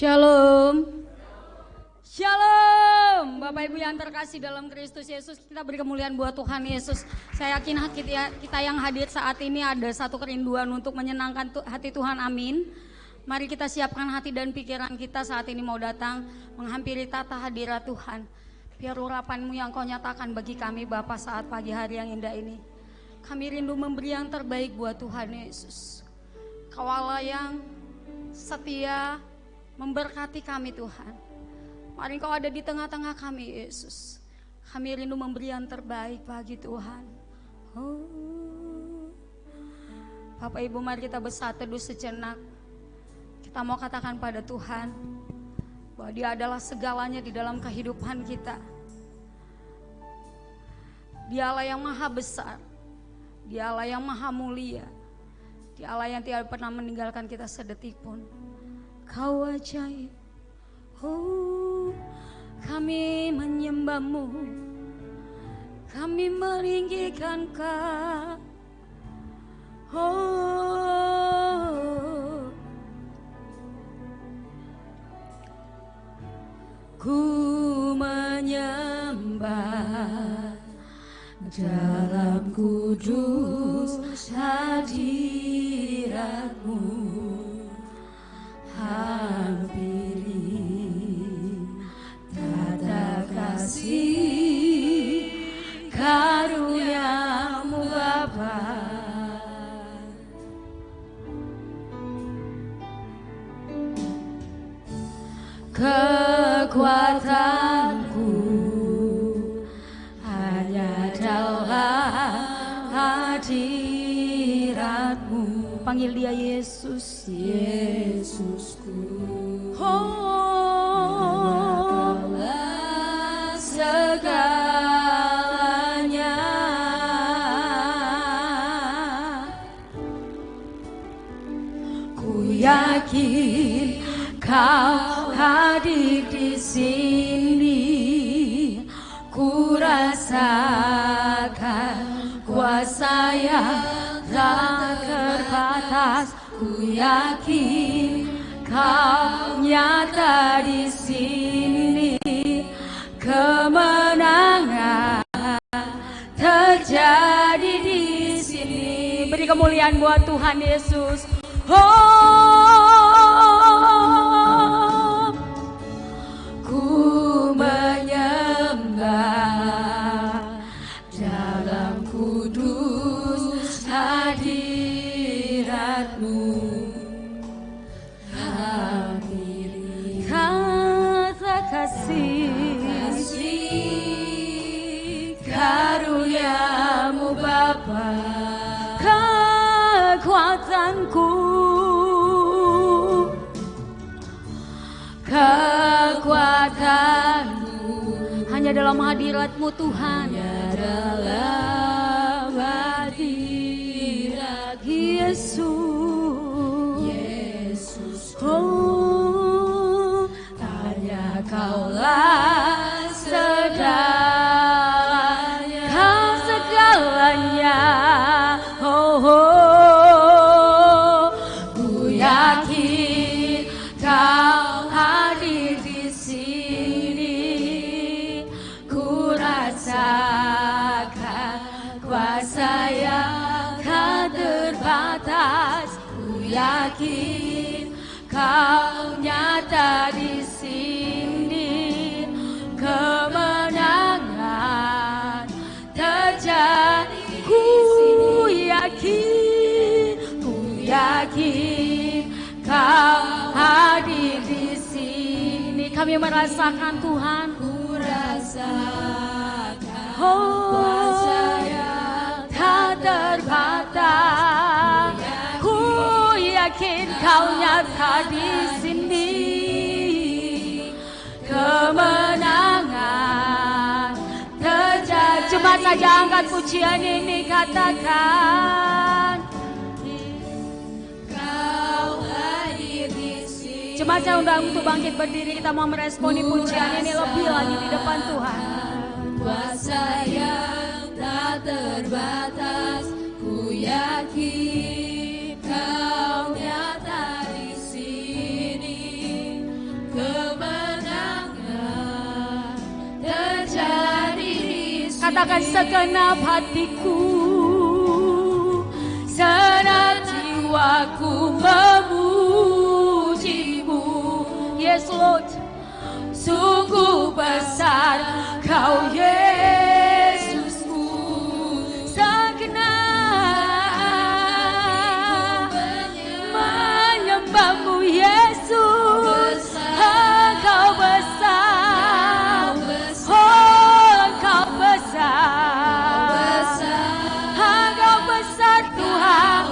Shalom. Shalom. Bapak Ibu yang terkasih dalam Kristus Yesus, kita beri kemuliaan buat Tuhan Yesus. Saya yakin kita yang hadir saat ini ada satu kerinduan untuk menyenangkan hati Tuhan, amin. Mari kita siapkan hati dan pikiran kita saat ini mau datang menghampiri tata hadirat Tuhan. Biar urapan-Mu yang Kau nyatakan bagi kami Bapa saat pagi hari yang indah ini. Kami rindu memberi yang terbaik buat Tuhan Yesus. Kau Allah yang setia memberkati kami Tuhan. Mari Kau ada di tengah-tengah kami Yesus. Kami rindu memberi yang terbaik bagi Tuhan. Bapak Ibu, mari kita bersatu teduh sejenak. Kita mau katakan pada Tuhan bahwa Dia adalah segalanya di dalam kehidupan kita. Dialah yang maha besar, Dialah yang maha mulia, Dialah yang tidak pernah meninggalkan kita sedetik pun. Kau ajaib, kami menyembah-Mu, kami meninggikan Kau. Ku menyembah dalam kudus hadirat-Mu, hampiri tata kasih karunia-Mu Bapa. Kekuatanku hanya dalam hadirat-Mu. Panggil Dia Yesus, Yesusku. Kaulah segalanya. Ku yakin Kau hadir di sini, ku rasakan kuasa yang tak terbatas. Ku yakin Kau nyata di sini, kemenangan terjadi di sini. Beri kemuliaan buat Tuhan Yesus. Ku menyembah dalam kudus hadirat-Mu, hampiri kata kasih karunia-Mu Bapa. Kekuatanku, kekuatanmu hanya dalam hadirat-Mu Tuhan. Hanya dalam hadirat Yesus. Hanya Kaulah segalanya. Kau segalanya. Ku yakin Kau hadir di sini, ku rasakan kuasa yang tak terbatas. Ku yakin Kau nyata di sini, kemenangan terjadi. Ku yakin Kau hadir di sini. Kami merasakan Tuhan, ku rasakan kuasa yang tak terbatas. Ku yakin Kau nyata di sini, kemenangan terjadi. Cuma saja angkat pujian ini, katakan Jemaat saya undang untuk bangkit berdiri, kita mau meresponi pujian ini lebih lagi di depan Tuhan. Kuasa yang tak terbatas, ku yakin Kau nyata di sini, Katakan segenap hatiku, segenap jiwaku memujimu. Yes Lord, sungguh besar Kau Yesusku, segenap menyembahmu Yesus. Engkau besar, oh Engkau besar, Engkau besar Tuhan.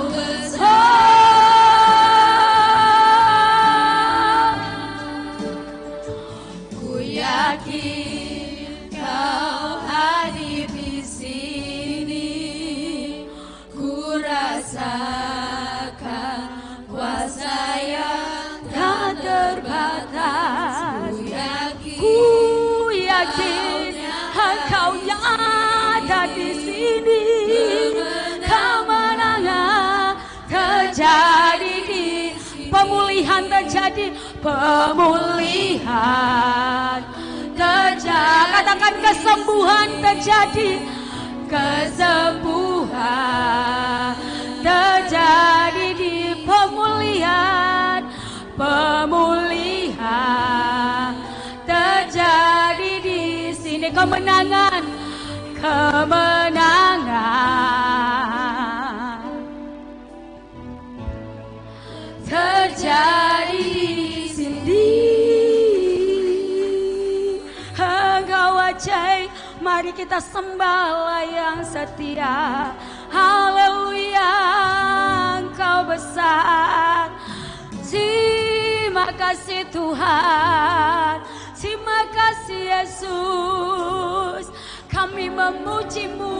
Ku yakin Kau hadir di sini, ku rasakan kuasa yang tak terbatas. Ku yakin Engkau yang ada di sini, kemenangan terjadi, pemulihan terjadi, pemulihan terjadi. Katakan kesembuhan terjadi, kesembuhan terjadi di pemulihan, pemulihan terjadi di sini, kemenangan, kemenangan terjadi di sini. Engkau ajaib, mari kita sembahlah yang setia. Haleluya, Engkau besar. Terima kasih Tuhan, terima kasih Yesus. Kami memuji-Mu,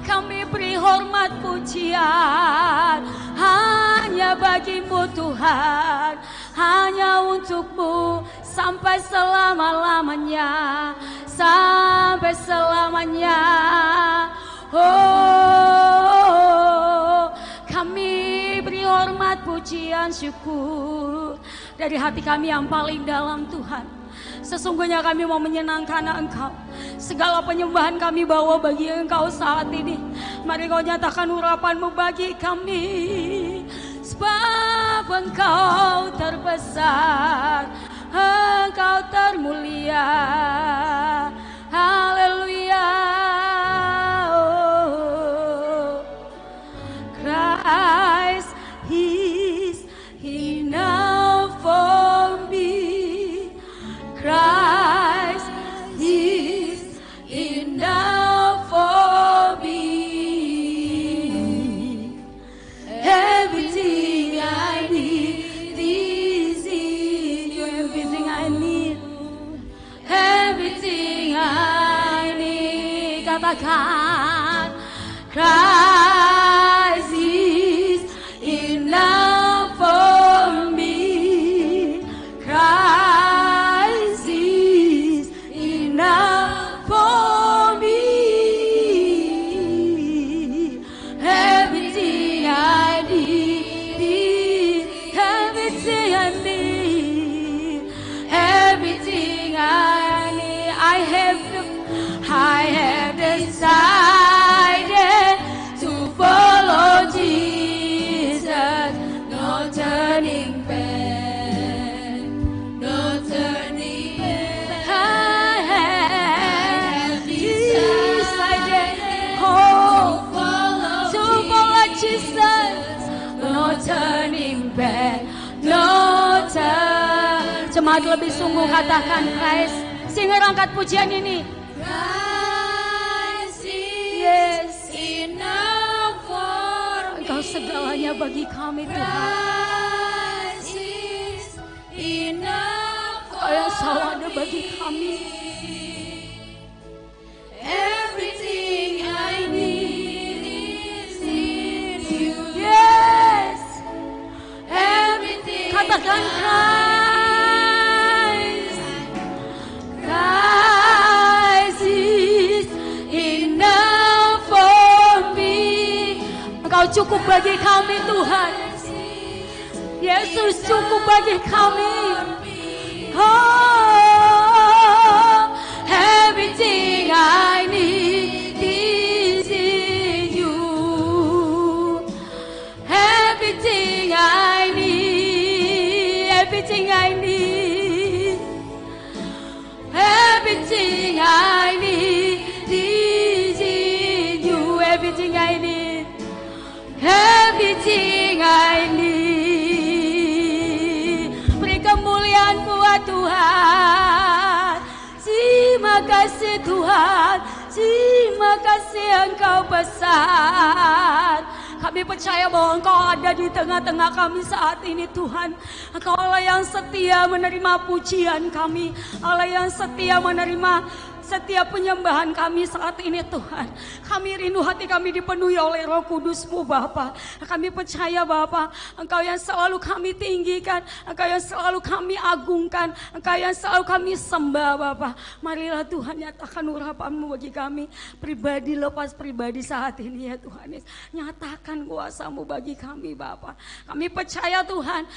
kami beri hormat pujian hanya bagi-Mu Tuhan, hanya untuk-Mu sampai selama-lamanya, sampai selamanya. Oh, kami beri hormat pujian syukur dari hati kami yang paling dalam Tuhan. Sesungguhnya kami mau menyenangkan Engkau. Segala penyembahan kami bawa bagi Engkau saat ini. Mari Kau nyatakan urapan-Mu bagi kami. Sebab Engkau terbesar, Engkau termulia. Haleluya. Oh, Christ is enough for me. Christ is enough for me. Everything I need is in you. Everything I need, everything I need. Katakan, Christ is enough for me. Christ is enough for me. Everything I need is, everything I need, everything I need. I have decided to follow Jesus. No turning back, no turning back. I have decided to follow Jesus. No turning back, no turning. Jemaat lebih sungguh katakan Christ. Sehingga angkat pujian ini. Christ is enough for me. Engkau segalanya bagi kami Tuhan. Christ is enough for me. Engkau yang selalu ada bagi kami. Everything I need is in you. Yes. Everything. Katakan Christ. Christ is enough for me. Engkau cukup bagi kami Tuhan. Yesus cukup bagi kami. Oh, everything I singa ini. Beri kemuliaan buat Tuhan. Terima kasih Tuhan, terima kasih Engkau besar. Kami percaya bahwa Engkau ada di tengah-tengah kami saat ini Tuhan. Engkau Allah yang setia menerima pujian kami, Allah yang setia menerima setiap penyembahan kami saat ini Tuhan. Kami rindu hati kami dipenuhi oleh Roh Kudus-Mu Bapa. Kami percaya Bapa, Engkau yang selalu kami tinggikan, Engkau yang selalu kami agungkan, Engkau yang selalu kami sembah Bapa. Marilah Tuhan nyatakan urapan-Mu bagi kami pribadi lepas pribadi saat ini ya Tuhan. Nyatakan kuasa-Mu bagi kami Bapa. Kami percaya Tuhan,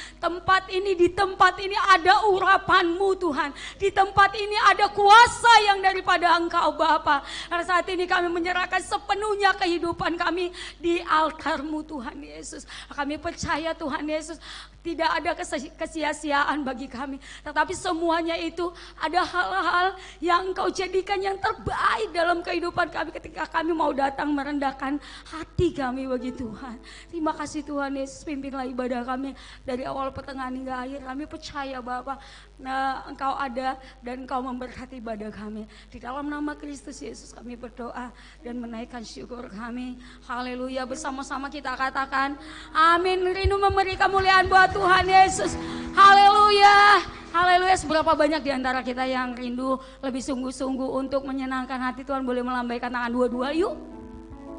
di tempat ini ada urapan-Mu Tuhan. Di tempat ini ada kuasa yang daripada Engkau Bapa. Karena saat ini kami menyerahkan sepenuhnya kehidupan kami di altar-Mu Tuhan Yesus. Kami percaya Tuhan Yesus, tidak ada kesia-siaan bagi kami. Tetapi semuanya itu ada hal-hal yang Engkau jadikan yang terbaik dalam kehidupan kami ketika kami mau datang merendahkan hati kami bagi Tuhan. Terima kasih Tuhan Yesus, pimpinlah ibadah kami dari awal pertengahan hingga akhir. Kami percaya Bapa, Engkau ada dan Engkau memberkati ibadah kami. Di dalam nama Kristus Yesus kami berdoa dan menaikkan syukur kami. Haleluya, bersama-sama kita katakan amin. Rindu memberi kemuliaan buat Tuhan Yesus. Haleluya. Haleluya. Seberapa banyak di antara kita yang rindu lebih sungguh-sungguh untuk menyenangkan hati Tuhan? Boleh melambaikan tangan dua-dua yuk.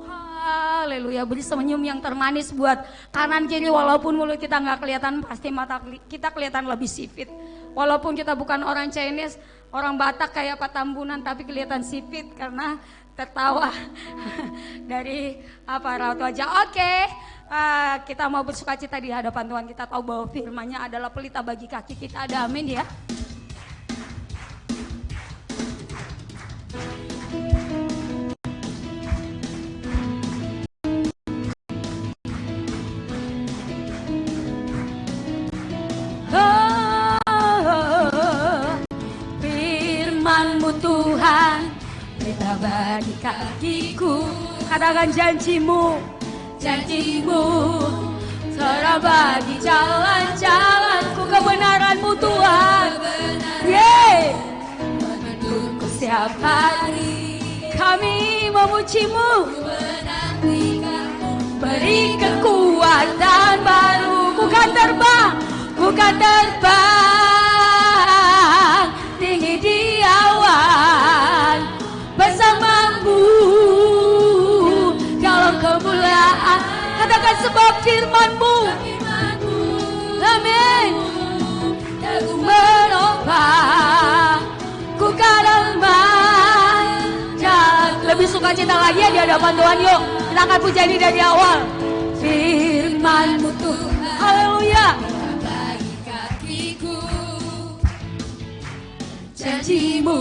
Haleluya. Beri senyum yang termanis buat kanan kiri. Walaupun mulut kita nggak kelihatan, pasti mata kita kelihatan lebih sipit. Walaupun kita bukan orang Chinese, orang Batak kayak Pak Tambunan, tapi kelihatan sipit karena tertawa dari raut wajah. Oke. Kita mau bersukacita di hadapan Tuhan. Kita tahu bahwa firman-Nya adalah pelita bagi kaki kita. Ada amin ya. Firman-Mu Tuhan, pelita bagi kakiku. Katakan janji-Mu, janji-Mu terang bagi jalan-jalanku. Kebenaran-Mu Tuhan, menuntunku setiap hari. Kami memuji-Mu, beri kekuatan baru. Ku kan terbang, ku kan terbang tinggi di awan bersama-Mu dalam kemuliaan. Katakan sebab firman-Mu, amin. Aku menopang, ku kan aman. Lebih sukacita lagi ya di hadapan Tuhan. Yuk kita akan pujian dari awal. Firman-Mu Tuhan, haleluya. Bagi kakiku, janji-Mu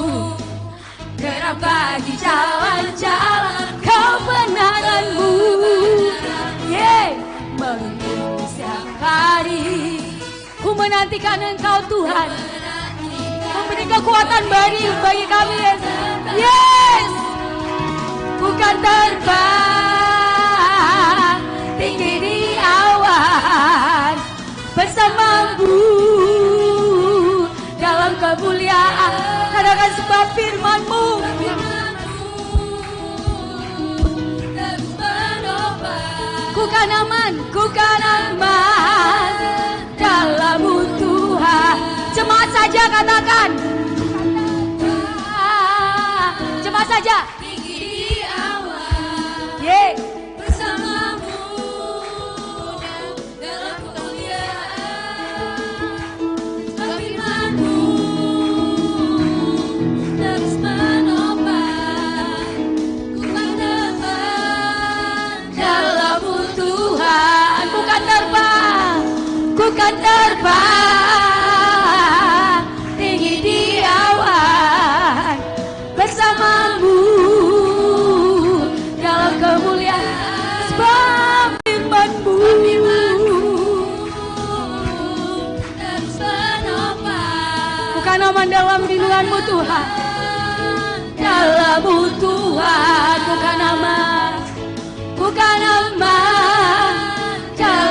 terang bagi jalan-jalan. Kebenaran-Mu menuntunku setiap hari. Ku menantikan Engkau Tuhan, memberi kekuatan baru bagi kami. Yes, ku kan terbang tinggi di awan bersama-Mu dalam kemuliaan. Katakan sebab firman-Mu, ku kan aman, ku kan aman dalam-Mu Tuhan. Jemaat saja katakan, jemaat saja. Bersama-Mu dalam kemuliaan. Firman-Mu terus menopang, ku kan terbang dalam-Mu Tuhan. Ku kan terbang, ku kan terbang tinggi di awan bersama-Mu dalam kemuliaan. Sebab firman-Mu terus menopang, bukan aman dalam lindungan-Mu Tuhan. Dalam-Mu Tuhan, bukan aman, bukan aman dalam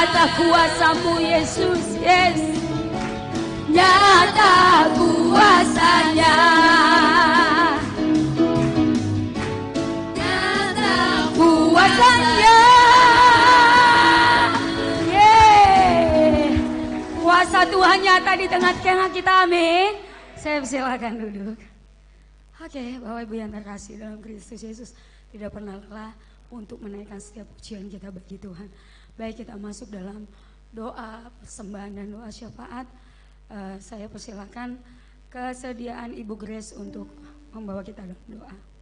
nyata kuasa-Mu Yesus, yes. Nyata kuasanya, nyata kuasanya, yeah. Kuasa Tuhan nyata di tengah-tengah kita, amin. Saya silakan duduk. Oke, Bapak Ibu yang terkasih dalam Kristus Yesus, tidak pernah lelah untuk menaikkan setiap pujian kita bagi Tuhan. Baik, kita masuk dalam doa persembahan dan doa syafaat. Saya persilakan kesediaan Ibu Grace untuk membawa kita dalam doa.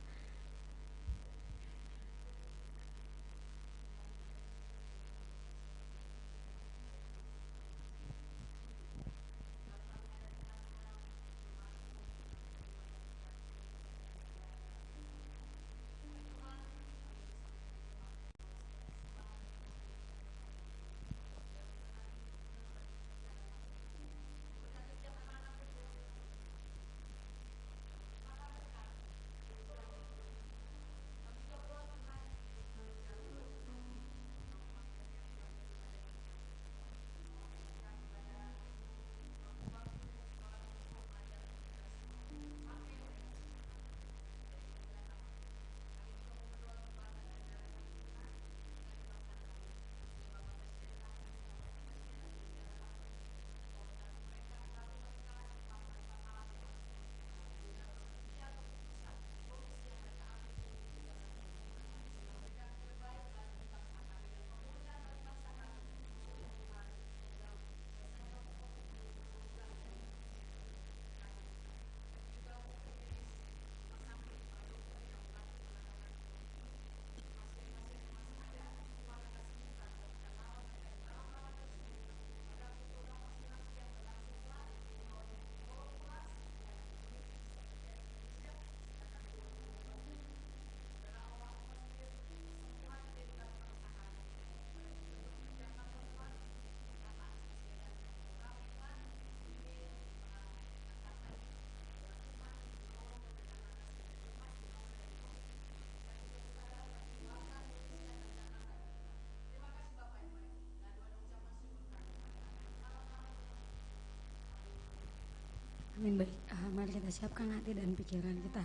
Amin. Baik, mari kita siapkan hati dan pikiran kita.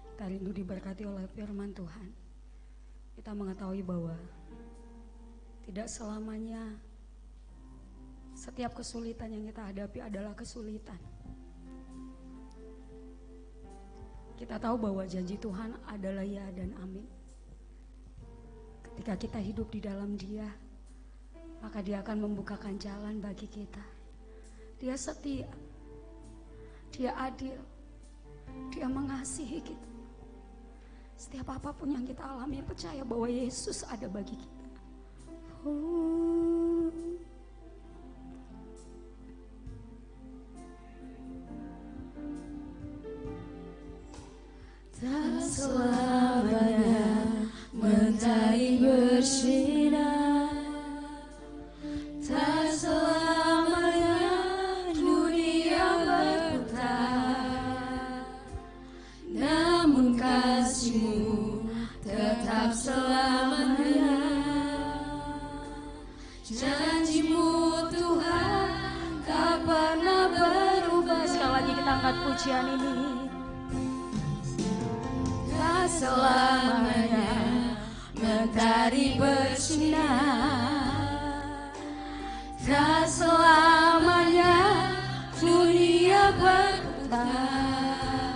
Kita rindu diberkati oleh firman Tuhan. Kita mengetahui bahwa tidak selamanya setiap kesulitan yang kita hadapi adalah kesulitan. Kita tahu bahwa janji Tuhan adalah ya dan amin. Ketika kita hidup di dalam Dia, maka Dia akan membukakan jalan bagi kita. Dia setia, Dia adil, Dia mengasihi kita. Setiap apapun yang kita alami, percaya bahwa Yesus ada bagi kita. Tak selamanya mentari bersinar, tak selamanya dunia berputar, namun kasih-Mu tetap selamanya. Janji-Mu Tuhan tak pernah berubah. Sekali lagi kita angkat pujian ini. Tak selamanya mentari bersinar, tak selamanya dunia berputar,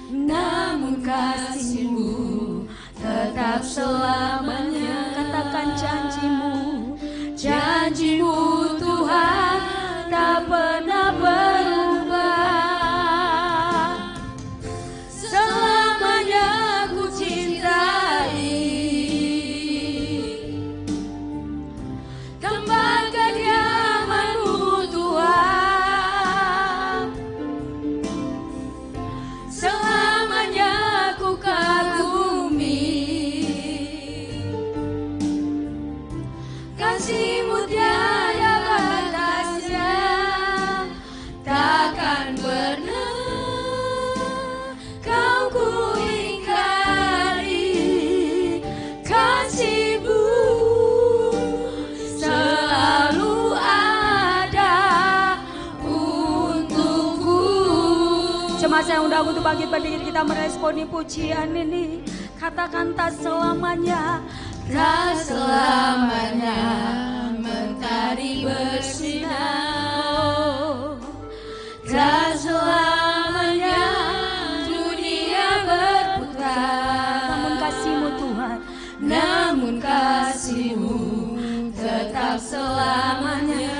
namun kasih-Mu tetap selamanya. Katakan janji-Mu, Janji-Mu Tuhan tak pernah berubah. Selamanya ku cintai tempat kediaman-Mu Tuhan. Selamanya ku kagumi semua saya undang untuk bangkit berdiri, kita meresponi pujian ini. Katakan tak selamanya, tak selamanya mentari bersinar, tak selamanya dunia berputar. Namun kasih-Mu Tuhan, namun kasih-Mu tetap selamanya.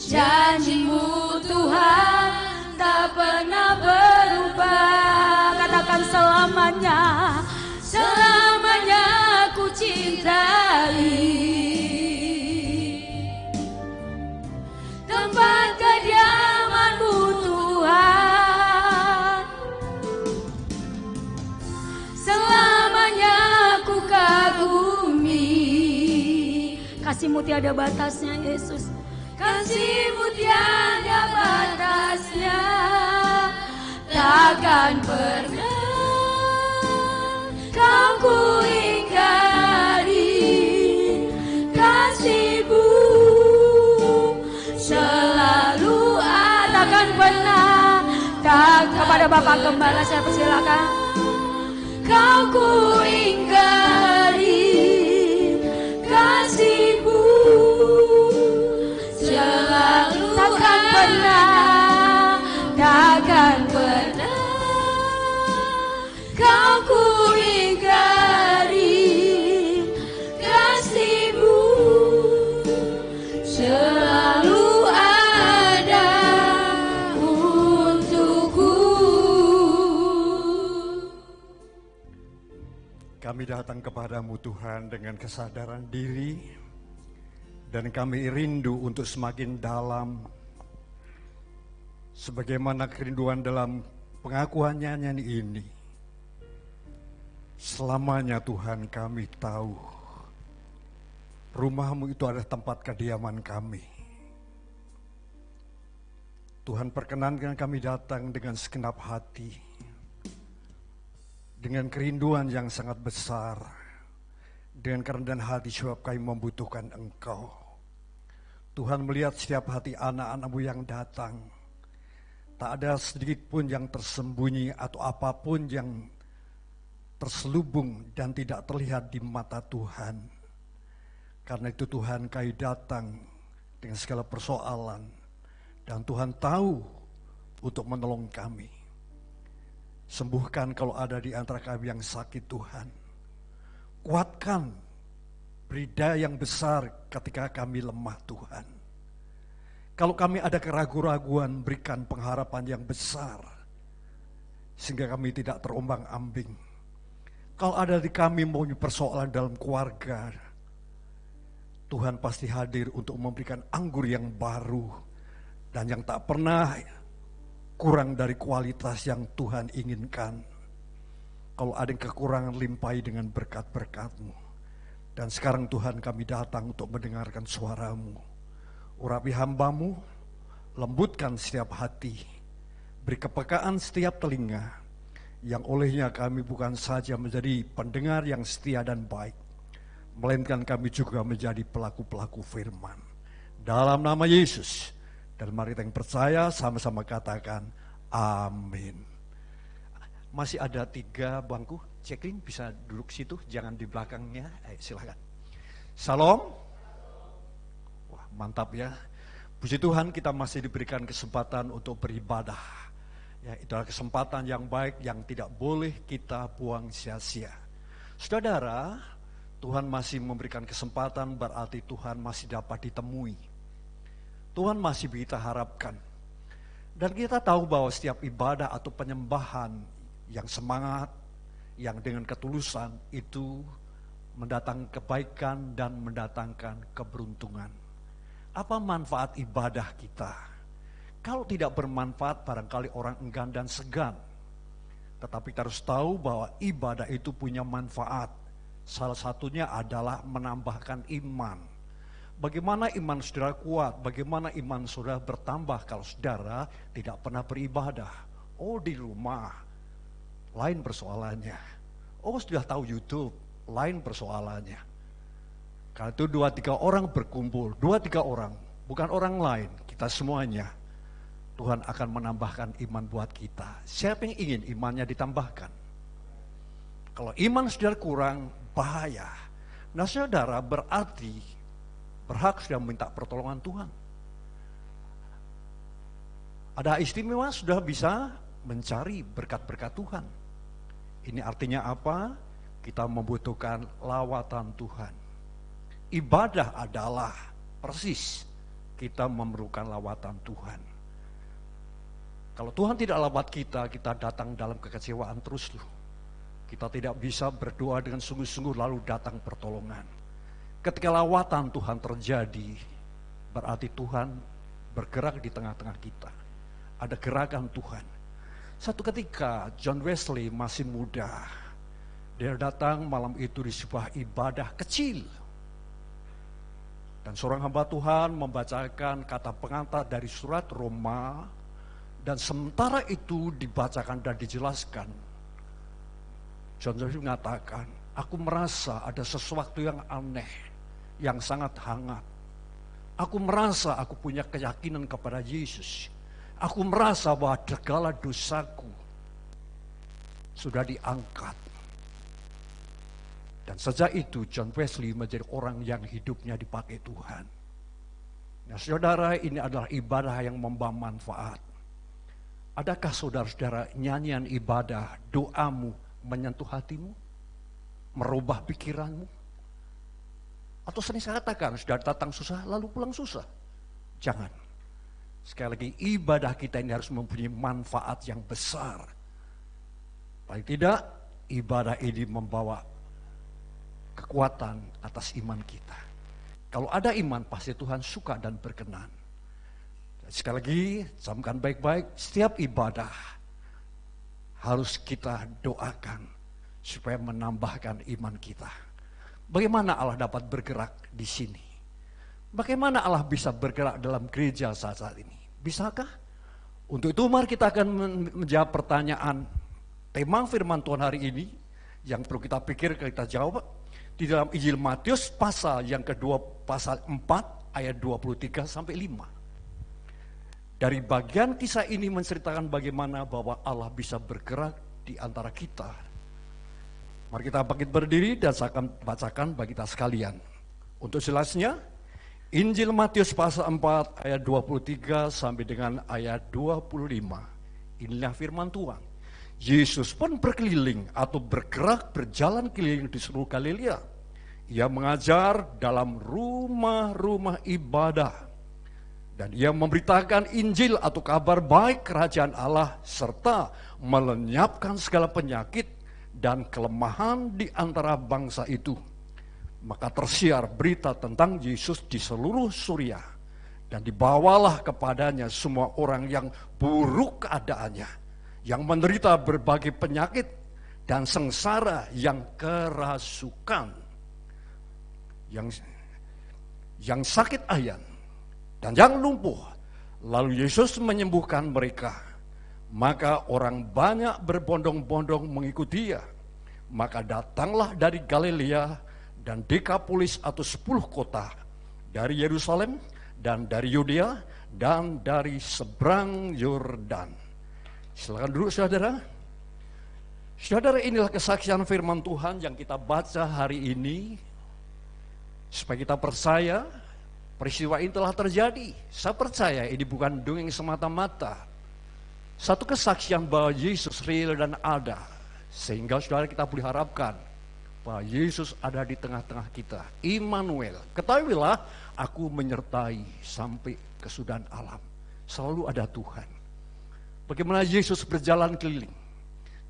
Janji-Mu Tuhan tak pernah berubah. Katakan selamanya, selamanya ku cintai tempat kediaman-Mu Tuhan. Selamanya ku kagumi. kasih-Mu tiada batasnya Yesus. Kasih-Mu tiada batasnya, takkan pernah Kau ku ingkari. Kasih-Mu selalu ada, Takkan pernah. Kepada Bapak Gembala saya persilakan. Kau ku ingkari. Kasih-Mu selalu Takkan pernah, takkan pernah Kau ku ingkari. Kasih-Mu selalu ada untukku. Kami datang kepadamu Tuhan dengan kesadaran diri, dan kami rindu untuk semakin dalam, sebagaimana kerinduan dalam pengakuan nyanyian ini. Selamanya Tuhan kami tahu, rumah-Mu itu adalah tempat kediaman kami. Tuhan, perkenankan kami datang dengan segenap hati, dengan kerinduan yang sangat besar, dengan kerendahan hati sebab kami membutuhkan Engkau. Tuhan, melihat setiap hati anak-anak-Mu yang datang, tak ada sedikit pun yang tersembunyi atau apapun yang terselubung dan tidak terlihat di mata Tuhan. Karena itu Tuhan, kami datang dengan segala persoalan, dan Tuhan tahu untuk menolong kami. Sembuhkan kalau ada di antara kami yang sakit Tuhan. Kuatkan, beri daya yang besar ketika kami lemah Tuhan. Kalau kami ada keraguan-raguan, berikan pengharapan yang besar, sehingga kami tidak terombang-ambing. Kalau ada di kami mau persoalan dalam keluarga, Tuhan pasti hadir untuk memberikan anggur yang baru, dan yang tak pernah kurang dari kualitas yang Tuhan inginkan. Kalau ada yang kekurangan, limpahi dengan berkat-berkat-Mu. Dan sekarang Tuhan, kami datang untuk mendengarkan suara-Mu. Urapi hamba-Mu, lembutkan setiap hati, beri kepekaan setiap telinga, yang olehnya kami bukan saja menjadi pendengar yang setia dan baik, melainkan kami juga menjadi pelaku-pelaku firman. Dalam nama Yesus, dan mari kita yang percaya sama-sama katakan amin. Masih ada 3 bangku, Ceklin bisa duduk situ, jangan di belakangnya. Silakan. Salam. Wah, mantap ya. Puji Tuhan, kita masih diberikan kesempatan untuk beribadah. Ya, itu adalah kesempatan yang baik yang tidak boleh kita buang sia-sia. Saudara, Tuhan masih memberikan kesempatan, berarti Tuhan masih dapat ditemui. Tuhan masih kita harapkan. Dan kita tahu bahwa setiap ibadah atau penyembahan yang semangat, yang dengan ketulusan, itu mendatangkan kebaikan dan mendatangkan keberuntungan. Apa manfaat ibadah kita? Kalau tidak bermanfaat, barangkali orang enggan dan segan. Tetapi kita harus tahu bahwa ibadah itu punya manfaat. Salah satunya adalah menambahkan iman. Bagaimana iman saudara kuat? Bagaimana iman saudara bertambah kalau saudara tidak pernah beribadah? Oh, di rumah, lain persoalannya. Oh, sudah tahu YouTube, lain persoalannya. Karena itu 2-3 orang berkumpul, 2-3 orang, bukan orang lain, kita semuanya. Tuhan akan menambahkan iman buat kita. Siapa yang ingin imannya ditambahkan? Kalau iman saudara kurang, bahaya. Nah saudara berarti berhak sudah minta pertolongan Tuhan. Ada istimewa sudah bisa mencari berkat-berkat Tuhan. Ini artinya apa? Kita membutuhkan lawatan Tuhan. Ibadah adalah persis kita memerlukan lawatan Tuhan. Kalau Tuhan tidak lawat kita, kita datang dalam kekecewaan terus loh. Kita tidak bisa berdoa dengan sungguh-sungguh lalu datang pertolongan. Ketika lawatan Tuhan terjadi, berarti Tuhan bergerak di tengah-tengah kita. Ada gerakan Tuhan. Satu ketika John Wesley masih muda, dia datang malam itu di sebuah ibadah kecil. Dan seorang hamba Tuhan membacakan kata pengantar dari surat Roma. Dan sementara itu dibacakan dan dijelaskan, John Wesley mengatakan, aku merasa ada sesuatu yang aneh, yang sangat hangat. Aku merasa aku punya keyakinan kepada Yesus. Aku merasa bahwa segala dosaku sudah diangkat. Dan sejak itu John Wesley menjadi orang yang hidupnya dipakai Tuhan. Nah saudara, ini adalah ibadah yang membawa manfaat. Adakah saudara-saudara nyanyian ibadah, doamu menyentuh hatimu? Merubah pikiranmu? Atau sering saya katakan, sudah datang susah lalu pulang susah? Jangan. Sekali lagi, ibadah kita ini harus mempunyai manfaat yang besar. Paling tidak, ibadah ini membawa kekuatan atas iman kita. Kalau ada iman, pasti Tuhan suka dan berkenan. Sekali lagi, camkan baik-baik, setiap ibadah harus kita doakan supaya menambahkan iman kita. Bagaimana Allah dapat bergerak di sini? Bagaimana Allah bisa bergerak dalam gereja saat ini? Bisakah? Untuk itu mari kita akan menjawab pertanyaan tema firman Tuhan hari ini yang perlu kita pikir, kita jawab di dalam Injil Matius pasal yang kedua, pasal 4 ayat 23 sampai 5. Dari bagian kisah ini menceritakan bagaimana bahwa Allah bisa bergerak di antara kita. Mari kita bangkit berdiri dan saya akan bacakan bagi kita sekalian. Untuk jelasnya, Injil Matius pasal 4 ayat 23 sampai dengan ayat 25. Inilah firman Tuhan. Yesus pun berkeliling atau bergerak berjalan keliling di seluruh Galilea. Ia mengajar dalam rumah-rumah ibadah. Dan ia memberitakan Injil atau kabar baik kerajaan Allah serta melenyapkan segala penyakit dan kelemahan di antara bangsa itu. Maka tersiar berita tentang Yesus di seluruh Suriah. Dan dibawalah kepadanya semua orang yang buruk keadaannya, yang menderita berbagai penyakit dan sengsara, yang kerasukan, yang sakit ayan, dan yang lumpuh. Lalu Yesus menyembuhkan mereka. Maka orang banyak berbondong-bondong mengikuti dia. Maka datanglah dari Galilea dan Dekapolis atau 10 kota, dari Yerusalem dan dari Yudea dan dari seberang Yordan. Silakan duduk saudara. Saudara, inilah kesaksian firman Tuhan yang kita baca hari ini, supaya kita percaya peristiwa ini telah terjadi. Saya percaya ini bukan dongeng semata-mata. Satu kesaksian bahwa Yesus real dan ada. Sehingga saudara, kita boleh harapkan bahwa Yesus ada di tengah-tengah kita. Immanuel. Ketahuilah, aku menyertai sampai kesudahan alam. Selalu ada Tuhan. Bagaimana Yesus berjalan keliling.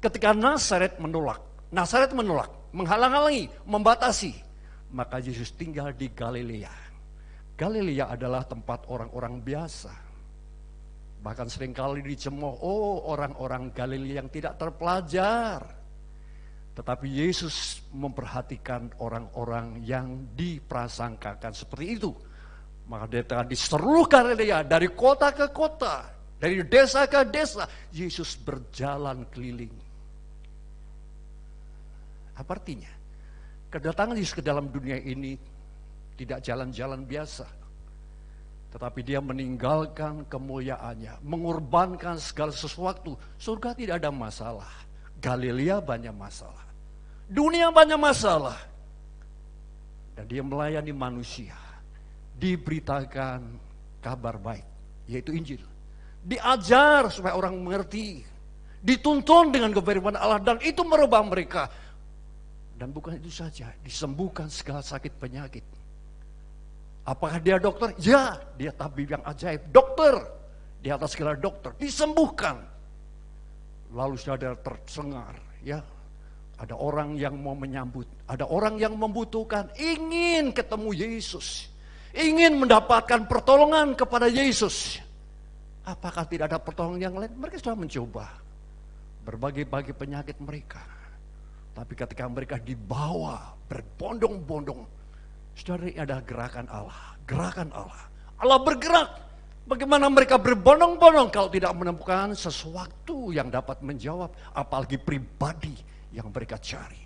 Ketika Nazaret menolak, menghalang-halangi, membatasi, maka Yesus tinggal di Galilea. Galilea adalah tempat orang-orang biasa. Bahkan seringkali dicemooh, orang-orang Galilea yang tidak terpelajar. Tetapi Yesus memperhatikan orang-orang yang diprasangkakan seperti itu. Maka dia di seluruh Galilea, dari kota ke kota, dari desa ke desa, Yesus berjalan keliling. Apa artinya? Kedatangan Yesus ke dalam dunia ini tidak jalan-jalan biasa. Tetapi dia meninggalkan kemuliaannya, mengorbankan segala sesuatu. Surga tidak ada masalah, Galilea banyak masalah, dunia banyak masalah. Dan dia melayani manusia, diberitakan kabar baik, yaitu Injil. Diajar supaya orang mengerti, dituntun dengan kefirman Allah, dan itu merubah mereka. Dan bukan itu saja, disembuhkan segala sakit penyakit. Apakah dia dokter? Ya, dia tabib yang ajaib. Dokter, di atas segala dokter, disembuhkan. Lalu saudara tercengar, ya. Ada orang yang mau menyambut, ada orang yang membutuhkan, ingin ketemu Yesus, ingin mendapatkan pertolongan kepada Yesus. Apakah tidak ada pertolongan yang lain? Mereka sudah mencoba berbagai-bagai penyakit mereka. Tapi ketika mereka dibawa berbondong-bondong, saudara, ini adalah gerakan Allah. Gerakan Allah. Allah bergerak. Bagaimana mereka berbondong-bondong kalau tidak menemukan sesuatu yang dapat menjawab, apalagi pribadi yang mereka cari.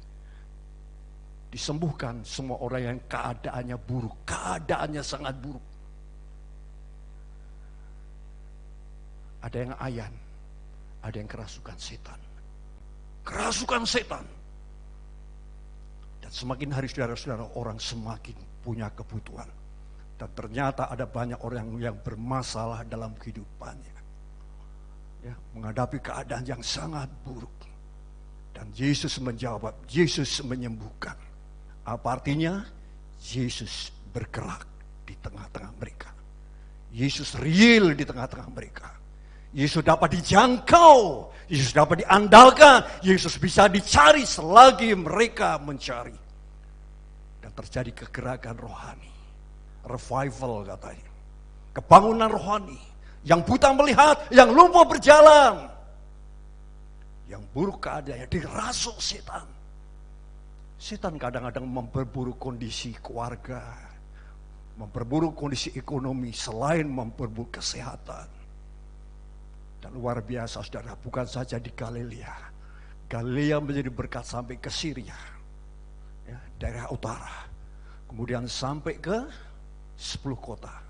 Disembuhkan semua orang yang keadaannya buruk, keadaannya sangat buruk. Ada yang ayan, ada yang kerasukan setan. Kerasukan setan. Dan semakin hari saudara-saudara, orang semakin punya kebutuhan. Dan ternyata ada banyak orang yang bermasalah dalam kehidupannya, ya, menghadapi keadaan yang sangat buruk. Dan Yesus menjawab, Yesus menyembuhkan. Apa artinya? Yesus bergerak di tengah-tengah mereka. Yesus real di tengah-tengah mereka. Yesus dapat dijangkau, Yesus dapat diandalkan, Yesus bisa dicari selagi mereka mencari. Dan terjadi kegerakan rohani, revival katanya, kebangunan rohani, yang buta melihat, yang lumpuh berjalan, yang buruk keadaannya dirasuk setan. Setan kadang-kadang memperburuk kondisi keluarga, memperburuk kondisi ekonomi, selain memperburuk kesehatan. Dan luar biasa saudara, bukan saja di Galilea. Galilea menjadi berkat sampai ke Syria, ya, daerah utara. Kemudian sampai ke 10 kota.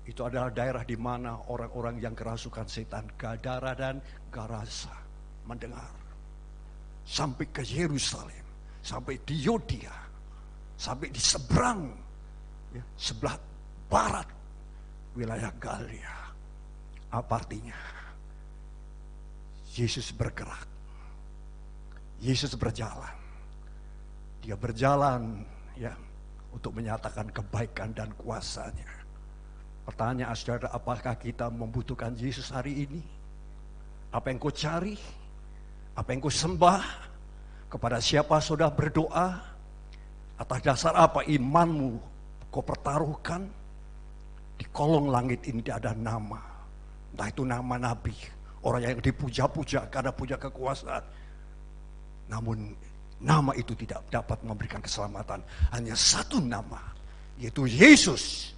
Itu adalah daerah di mana orang-orang yang kerasukan setan, Gadara dan Garasa, mendengar. Sampai ke Yerusalem, sampai di Yudea, sampai di seberang, ya, sebelah barat wilayah Galilea. Apa artinya? Yesus bergerak, Yesus berjalan. Dia berjalan, ya, untuk menyatakan kebaikan dan kuasanya. Pertanyaan saudara, apakah kita membutuhkan Yesus hari ini? Apa yang kau cari? Apa yang kau sembah? Kepada siapa saudara berdoa? Atas dasar apa imanmu kau pertaruhkan? Di kolong langit ini ada nama. Entah itu nama nabi, orang yang dipuja-puja karena punya kekuasaan. Namun nama itu tidak dapat memberikan keselamatan. Hanya satu nama, yaitu Yesus,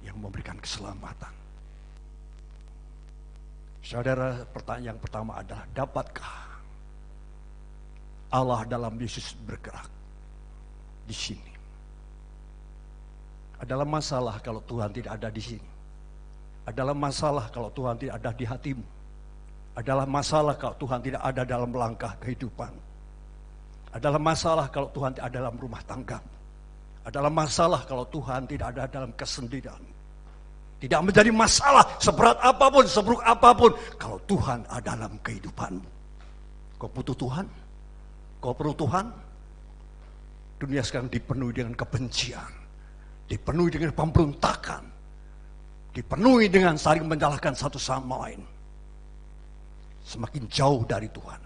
yang memberikan keselamatan. Saudara, pertanyaan yang pertama adalah, dapatkah Allah dalam Yesus bergerak di sini? Adalah masalah kalau Tuhan tidak ada di sini. Adalah masalah kalau Tuhan tidak ada di hatimu. Adalah masalah kalau Tuhan tidak ada dalam langkah kehidupan. Adalah masalah kalau Tuhan tidak ada dalam rumah tanggamu. Adalah masalah kalau Tuhan tidak ada dalam kesendirian. Tidak menjadi masalah seberat apapun, seburuk apapun, kalau Tuhan ada dalam kehidupanmu. Kau butuh Tuhan? Kau perlu Tuhan? Dunia sekarang dipenuhi dengan kebencian, dipenuhi dengan pemberontakan, dipenuhi dengan saling menyalahkan satu sama lain. Semakin jauh dari Tuhan.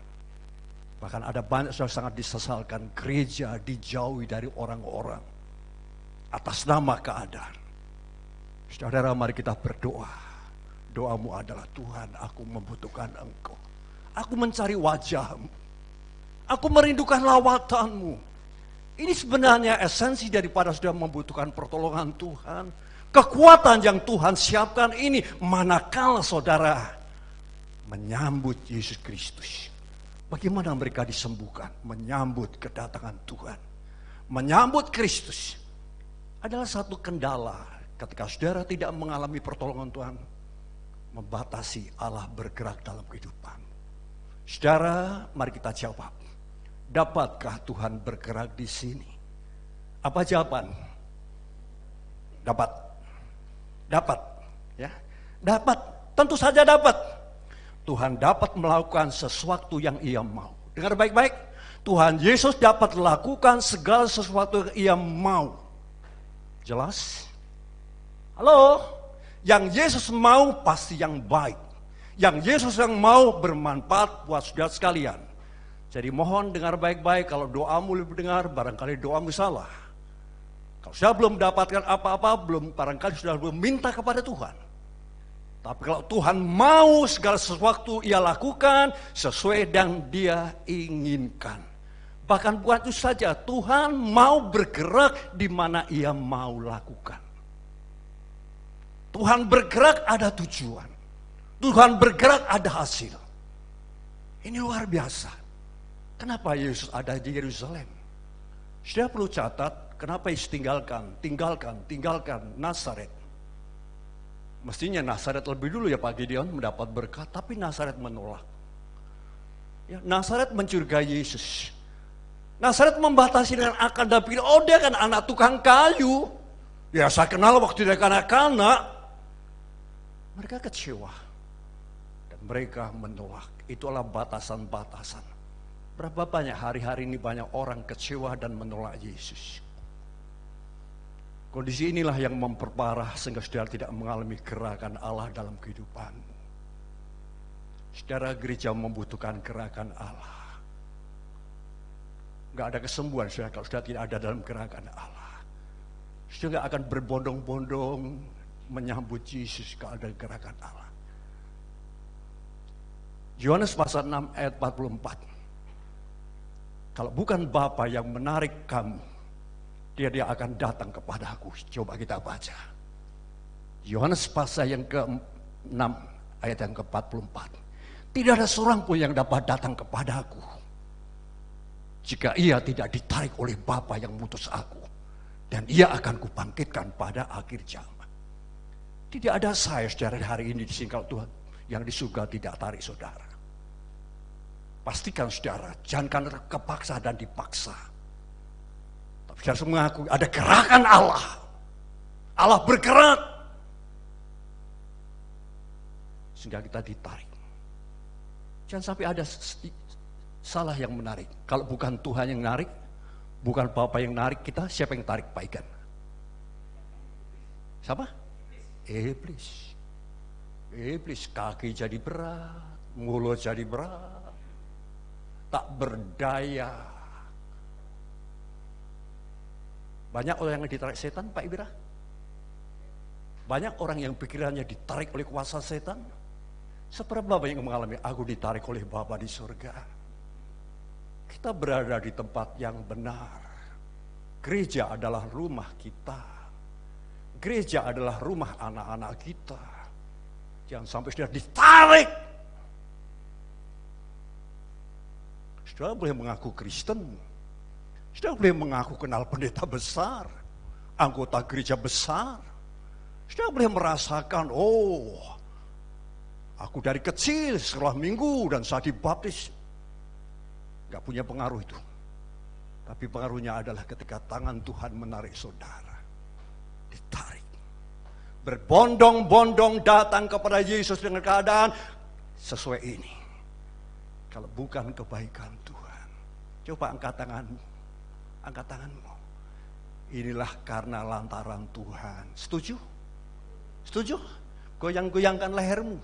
Bahkan ada banyak yang sangat disesalkan, gereja dijauhi dari orang-orang atas nama keadaan. Saudara, mari kita berdoa. Doamu adalah, Tuhan, aku membutuhkan Engkau. Aku mencari wajah-Mu. Aku merindukan lawatan-Mu. Ini sebenarnya esensi daripada saudara membutuhkan pertolongan Tuhan. Kekuatan yang Tuhan siapkan ini manakala saudara menyambut Yesus Kristus. Bagaimana mereka disembuhkan? Menyambut kedatangan Tuhan. Menyambut Kristus adalah satu kendala ketika saudara tidak mengalami pertolongan Tuhan, membatasi Allah bergerak dalam kehidupan. Saudara, mari kita jawab. Dapatkah Tuhan bergerak di sini? Apa jawaban? Dapat. Dapat, ya. Dapat. Tentu saja dapat. Tuhan dapat melakukan sesuatu yang Ia mau. Dengar baik-baik. Tuhan Yesus dapat melakukan segala sesuatu yang Ia mau. Jelas? Halo? Yang Yesus mau pasti yang baik. Yang Yesus yang mau bermanfaat buat saudara sekalian. Jadi mohon dengar baik-baik, kalau doamu lebih dengar, barangkali doamu salah. Kalau sudah belum mendapatkan apa-apa, barangkali sudah belum minta kepada Tuhan. Tapi kalau Tuhan mau segala sesuatu Ia lakukan sesuai yang Dia inginkan. Bahkan bukan itu saja, Tuhan mau bergerak di mana Ia mau lakukan. Tuhan bergerak ada tujuan. Tuhan bergerak ada hasil. Ini luar biasa. Kenapa Yesus ada di Yerusalem? Sudah perlu catat, kenapa Yesus tinggalkan Nazaret. Mestinya Nazaret lebih dulu ya Pak Gideon mendapat berkat, tapi Nazaret menolak. Ya, Nazaret mencurigai Yesus. Nazaret membatasi dengan akal dan pikir, oh dia kan anak tukang kayu. Ya saya kenal waktu dia kanak-kanak. Mereka kecewa. Dan mereka menolak. Itulah batasan-batasan. Berapa banyak hari-hari ini banyak orang kecewa dan menolak Yesus. Kondisi inilah yang memperparah sehingga saudara tidak mengalami gerakan Allah dalam kehidupanmu. Saudara, gereja membutuhkan gerakan Allah. Gak ada kesembuhan saudara kalau saudara tidak ada dalam gerakan Allah. Saudara gak akan berbondong-bondong menyambut Yesus kalau ada gerakan Allah. Yohanes pasal 6 ayat 44. Kalau bukan Bapa yang menarik kamu, dia akan datang kepada aku. Coba kita baca. Yohanes pasal yang ke-6 ayat yang ke-44. Tidak ada seorang pun yang dapat datang kepada aku jika ia tidak ditarik oleh Bapa yang mengutus aku. Dan ia akan kubangkitkan pada akhir zaman. Tidak ada saya saudara hari ini di sini kalau Tuhan yang di surga tidak tarik saudara. Pastikan saudara, jangan karena kepaksa dan dipaksa. Tapi saudara mengaku ada gerakan Allah. Allah bergerak. Sehingga kita ditarik. Jangan sampai ada salah yang menarik. Kalau bukan Tuhan yang menarik, bukan Bapa yang menarik kita, siapa yang tarik Pak Ikan? Siapa? Iblis. Iblis, kaki jadi berat, mulut jadi berat, tak berdaya. Banyak orang yang ditarik setan, Pak Ibra. Banyak orang yang pikirannya ditarik oleh kuasa setan. Seberapa banyak yang mengalami, aku ditarik oleh Bapa di surga. Kita berada di tempat yang benar. Gereja adalah rumah kita. Gereja adalah rumah anak-anak kita. Jangan sampai sudah ditarik. Saudara boleh mengaku Kristen. Saudara boleh mengaku kenal pendeta besar. Anggota gereja besar. Saudara boleh merasakan, oh, aku dari kecil sekolah minggu dan saya dibaptis. Gak punya pengaruh itu. Tapi pengaruhnya adalah ketika tangan Tuhan menarik saudara. Ditarik. Berbondong-bondong datang kepada Yesus dengan keadaan sesuai ini. Kalau bukan kebaikan Tuhan. Coba angkat tanganmu. Angkat tanganmu. Inilah karena lantaran Tuhan. Setuju? Setuju? Goyang-goyangkan lehermu.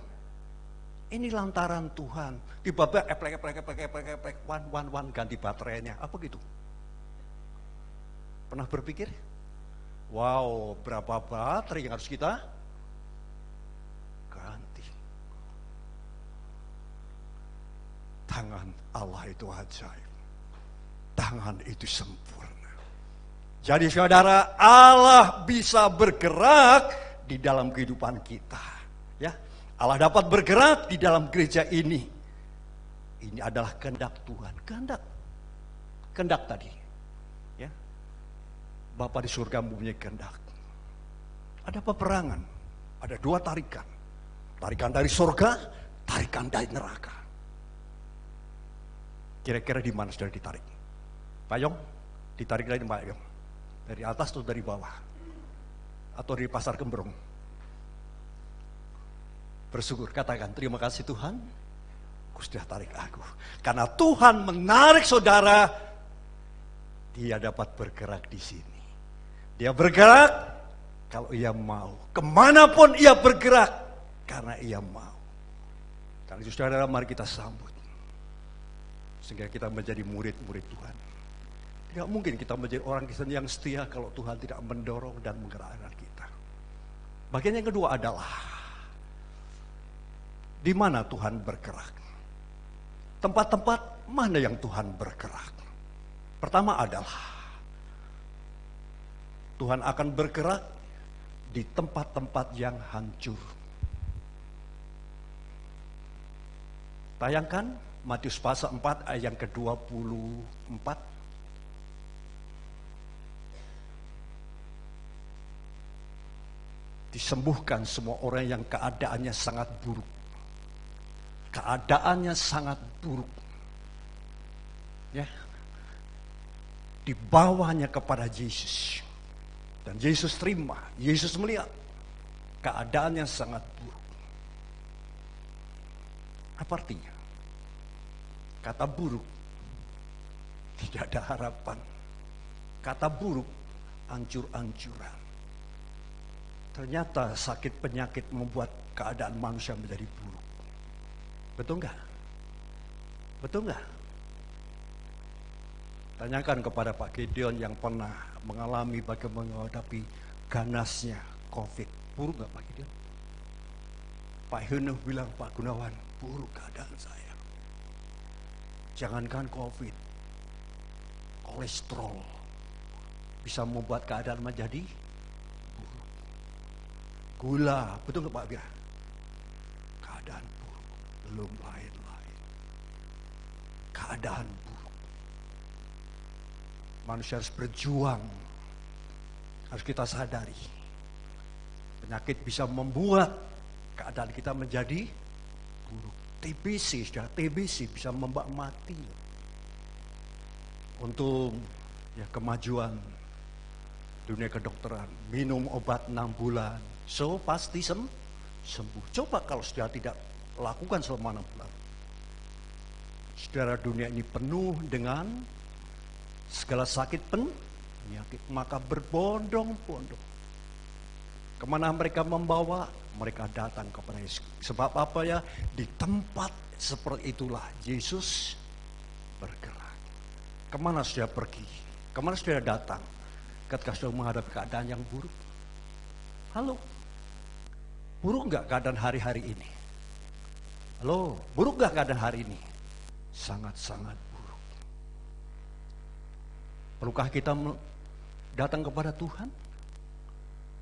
Ini lantaran Tuhan. Tiba-tiba eplek, wan, ganti baterainya. Apa gitu? Pernah berpikir? Wow, berapa baterai yang harus kita ganti? Tangan Allah itu ajaib. Tangan itu sempurna. Jadi saudara, Allah bisa bergerak di dalam kehidupan kita. Ya, Allah dapat bergerak di dalam gereja ini. Ini adalah kehendak Tuhan. Kehendak tadi. Ya. Bapa di surga mempunyai kehendak. Ada peperangan, ada dua tarikan. Tarikan dari surga, tarikan dari neraka. Kira-kira di mana sudah ditarik? Pak Yong, ditarik dari Pak Yong? Dari atas atau dari bawah? Atau dari pasar Gembrong? Bersyukur, katakan terima kasih Tuhan, aku sudah tarik aku. Karena Tuhan menarik saudara, dia dapat bergerak di sini. Dia bergerak kalau ia mau. Kemanapun ia bergerak, karena ia mau. Karena itu saudara, mari kita sambut. Sehingga kita menjadi murid-murid Tuhan. Tidak mungkin kita menjadi orang Kristen yang setia kalau Tuhan tidak mendorong dan menggerakkan kita. Bagian yang kedua adalah di mana Tuhan bergerak. Tempat-tempat mana yang Tuhan bergerak. Pertama adalah Tuhan akan bergerak di tempat-tempat yang hancur. Tayangkan Matius pasal 4 ayat yang ke-24. Disembuhkan semua orang yang keadaannya sangat buruk. Keadaannya sangat buruk. Ya. Dibawanya kepada Yesus. Dan Yesus terima, Yesus melihat keadaannya sangat buruk. Apa artinya? Kata buruk, tidak ada harapan. Kata buruk, hancur-hancuran. Ternyata sakit penyakit membuat keadaan manusia menjadi buruk. Betul enggak? Betul enggak? Tanyakan kepada Pak Gideon yang pernah mengalami bagaimana menghadapi ganasnya COVID. Buruk enggak Pak Gideon? Pak Henuh bilang, Pak Gunawan, buruk keadaan saya. Jangankan COVID, kolesterol bisa membuat keadaan menjadi buruk. Gula, betul nggak Pak Bia? Keadaan buruk, belum lain-lain. Keadaan buruk. Manusia harus berjuang, harus kita sadari. Penyakit bisa membuat keadaan kita menjadi buruk. TBC, sudah TBC bisa membawa mati. Untuk ya kemajuan dunia kedokteran, minum obat 6 bulan, so pasti sembuh. Coba kalau sudah tidak lakukan selama 6 bulan. Saudara, dunia ini penuh dengan segala sakit penyakit, maka berbondong-bondong. Kemana mereka membawa? Mereka datang kepada Yesus. Sebab apa ya? Di tempat seperti itulah Yesus bergerak. Kemana sudah pergi? Kemana sudah datang? Ketika sudah menghadapi keadaan yang buruk. Halo? Buruk enggak keadaan hari-hari ini? Halo? Buruk enggak keadaan hari ini? Sangat-sangat buruk. Perlukah kita datang kepada Tuhan?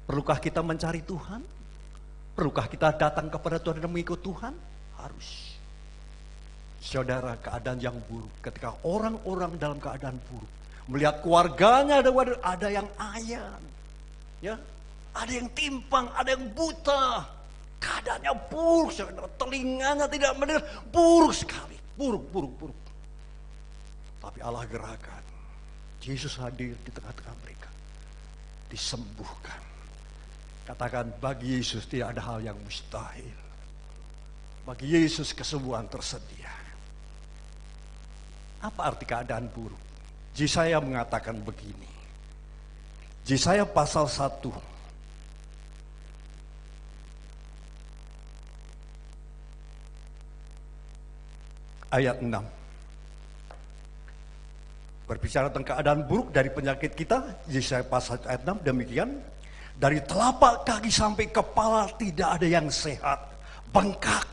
Perlukah kita mencari Tuhan? Perlukah kita datang kepada Tuhan dan mengikut Tuhan? Harus. Saudara, keadaan yang buruk. Ketika orang-orang dalam keadaan buruk, melihat keluarganya ada yang ayan, ya, ada yang timpang, ada yang buta. Keadaannya buruk, saudara. Telinganya tidak mendengar, buruk sekali, buruk. Tapi Allah gerakan. Yesus hadir di tengah-tengah mereka, disembuhkan. Katakan, bagi Yesus tidak ada hal yang mustahil. Bagi Yesus kesembuhan tersedia. Apa arti keadaan buruk? Yesaya mengatakan begini. Yesaya pasal 1. Ayat 6. Berbicara tentang keadaan buruk dari penyakit kita. Yesaya pasal ayat 6 demikian. Dari telapak kaki sampai kepala tidak ada yang sehat, bengkak,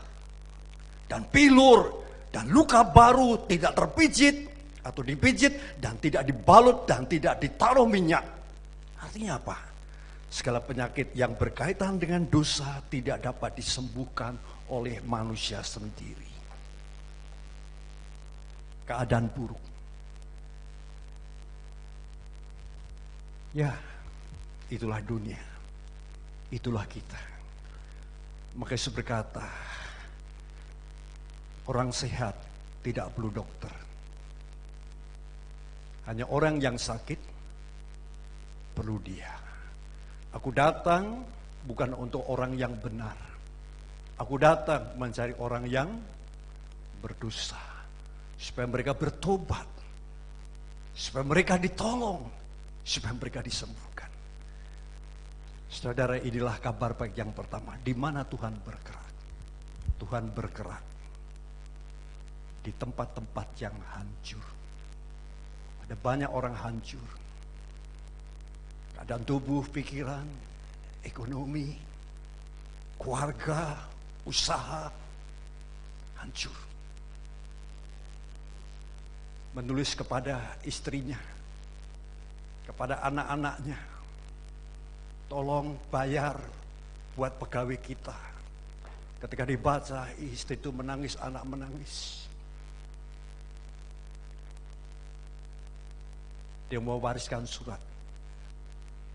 dan pilur, dan luka baru tidak terpijit atau dipijit, dan tidak dibalut, dan tidak ditaruh minyak. Artinya apa? Segala penyakit yang berkaitan dengan dosa tidak dapat disembuhkan oleh manusia sendiri. Keadaan buruk. Ya, itulah dunia. Itulah kita. Maka Yesus berkata, orang sehat tidak perlu dokter. Hanya orang yang sakit perlu dia. Aku datang bukan untuk orang yang benar. Aku datang mencari orang yang berdosa. Supaya mereka bertobat. Supaya mereka ditolong. Supaya mereka disembuhkan. Saudara, inilah kabar baik yang pertama. Di mana Tuhan bergerak? Tuhan bergerak di tempat-tempat yang hancur. Ada banyak orang hancur. Keadaan tubuh, pikiran, ekonomi, keluarga, usaha, hancur. Menulis kepada istrinya, kepada anak-anaknya, tolong bayar buat pegawai kita. Ketika dibaca, istri itu menangis, anak menangis. Dia mau wariskan surat.